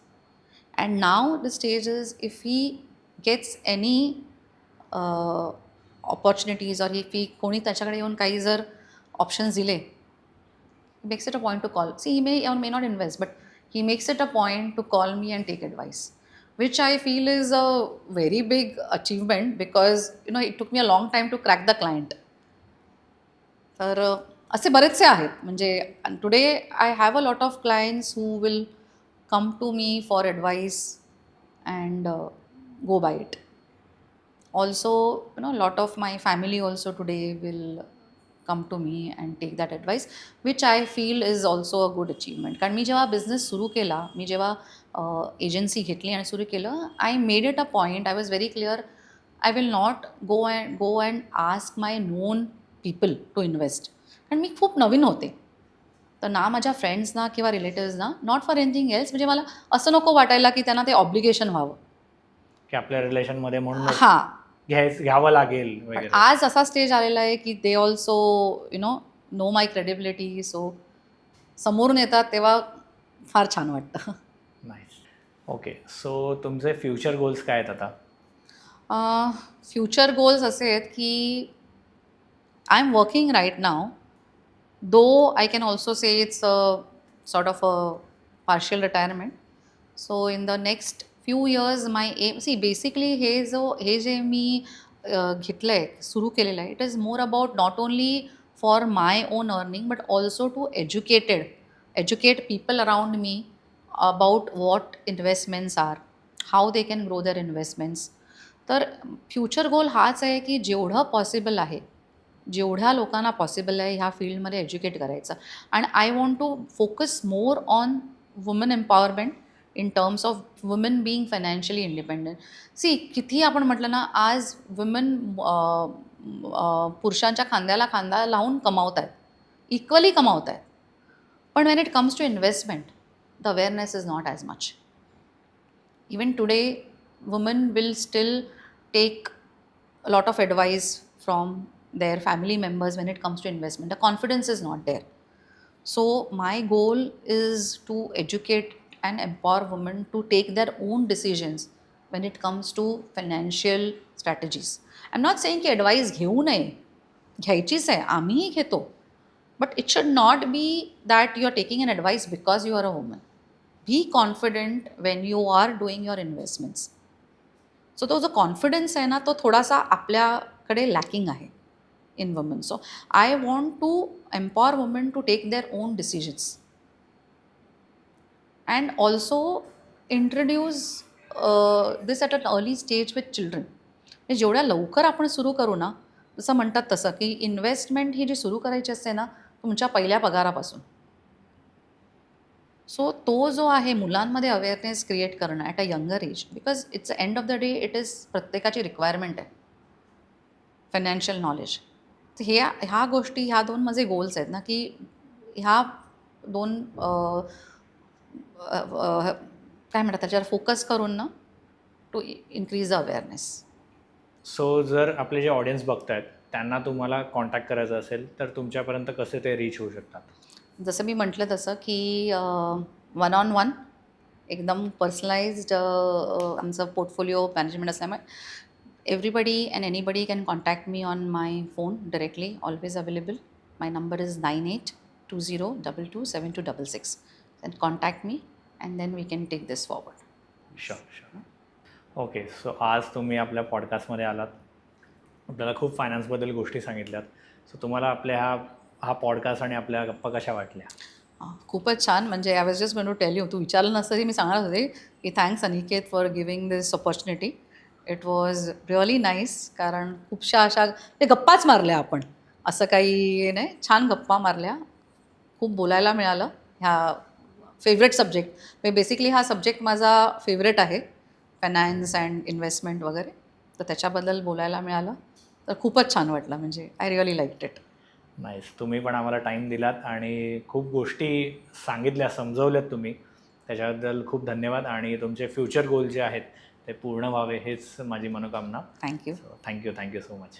And now the stage is if he gets any opportunities or if he कोणी त्याच्याकडे येऊन काही जर options दिले, he makes it a point to call. See, he may or may not invest, but he makes it a point to call me and take advice, which I feel is a very big achievement because it took me a long time to crack the client. तर असे बरेचसे आहेत म्हणजे today I have a lot of clients who will come to me for advice and go by it. Also lot of my family also today will come to me and take that advice which I feel is also a good achievement. कारण मी जेव्हा business सुरू केला, मी जेव्हा agency घेतली आणि सुरू केलं, I made it a point, I was very clear, I will not go and ask my known people to invest. कारण मी खूप नवीन होते, तर ना माझ्या फ्रेंड्सना किंवा रिलेटिव्सना, नॉट फॉर एनिथिंग एल्स, म्हणजे मला असं नको वाटायला की त्यांना ते ऑब्लिगेशन व्हावं की आपल्या रिलेशनमध्ये म्हणून हां. घ्यावं लागेल वगैरे. आज असा स्टेज आलेला आहे की they also know my credibility. So समोरून येतात तेव्हा फार छान वाटतं. नाईस. ओके, सो तुमचे फ्युचर गोल्स काय आहेत आता? फ्युचर गोल्स असे आहेत की I am working right now, though I can also say it's sort of a partial retirement. So in the next few years my aim, see basically हे जे मी घेतलं आहे, सुरू केलेलं आहे, it is more about not only for my own earning but also to educate people around me about what investments are, how they can grow their investments. तर future goal हाच आहे की जेवढं पॉसिबल आहे, जेवढ्या लोकांना पॉसिबल आहे ह्या फील्डमध्ये एज्युकेट करायचं. And I want to focus more on woman empowerment in terms of women being financially independent. See, कितीही आपण म्हटलं ना, आज वुमेन पुरुषांच्या खांद्याला खांदा लावून कमावत आहेत, इक्वली कमावत आहेत. पण when it comes to investment, the awareness is not as much. Even today women will still take a lot of advice from their family members when it comes to investment. The confidence is not there. So my goal is to educate and empower women to take their own decisions when it comes to financial strategies. I'm not saying की advice घेऊ नये, घ्यायचीच आहे, आम्हीही घेतो, but it should not be that you are taking an advice because you are a woman. Be confident when you are doing your investments. So तो जो confidence आहे ना, तो थोडासा आपल्याकडे लॅकिंग आहे in woman. So I want to empower women to take their own decisions and also introduce this at an early stage with children. जेवढ्या लवकर आपण सुरू करू ना, जसं म्हणतात तसं की इन्व्हेस्टमेंट ही जी सुरू करायची असते ना, तुमच्या पहिल्या पगारापासून. सो तो जो आहे मुलांमध्ये अवेअरनेस क्रिएट करणं at a younger age, because it's end of the day it is प्रत्येकाची रिक्वायरमेंट आहे फायनान्शियल नॉलेज. तर ह्या गोष्टी, ह्या 2 माझे गोल्स आहेत ना, की ह्या 2 काय म्हणतात त्याच्यावर फोकस करून ना to increase the awareness. So जर आपले जे ऑडियन्स बघत आहेत त्यांना तुम्हाला कॉन्टॅक्ट करायचं असेल तर तुमच्यापर्यंत कसे ते रीच होऊ शकतात? जसं मी म्हटलं तसं की 1-on-1 एकदम पर्सनलाइज्ड आमचं पोर्टफोलिओ मॅनेजमेंट असल्यामुळे everybody and anybody can contact me on my phone directly, always available. My number is 9820227266 and contact me and then we can take this forward. Sure. Okay, so आज तुम्ही आपल्या पॉडकास्टमध्ये आलात, आपल्याला खूप फायनान्सबद्दल गोष्टी सांगितल्यात. सो तुम्हाला आपल्या हा पॉडकास्ट आणि आपल्या गप्पा कशा वाटल्या? खूपच छान. म्हणजे I was just going to tell you, तू विचारलं नसतं तरी मी सांगणार होते की thanks Aniket for giving this opportunity. It was really nice. कारण खूपशा अशा गप्पाच मारल्या आपण, असं काही नाही, छान गप्पा मारल्या, खूप बोलायला मिळालं. ह्या फेवरेट सब्जेक्ट, बेसिकली हा सब्जेक्ट माझा फेवरेट आहे, फायनान्स अँड इन्व्हेस्टमेंट वगैरे, तर त्याच्याबद्दल बोलायला मिळालं. तर खूपच छान वाटलं, म्हणजे I really liked it. Nice. तुम्ही पण आम्हाला टाईम दिलात आणि खूप गोष्टी सांगितल्या, समजवल्यात तुम्ही. त्याच्याबद्दल खूप धन्यवाद आणि तुमचे फ्युचर गोल जे आहेत ते पूर्ण व्हावे हेच माझी मनोकामना. Thank you. So thank you so much.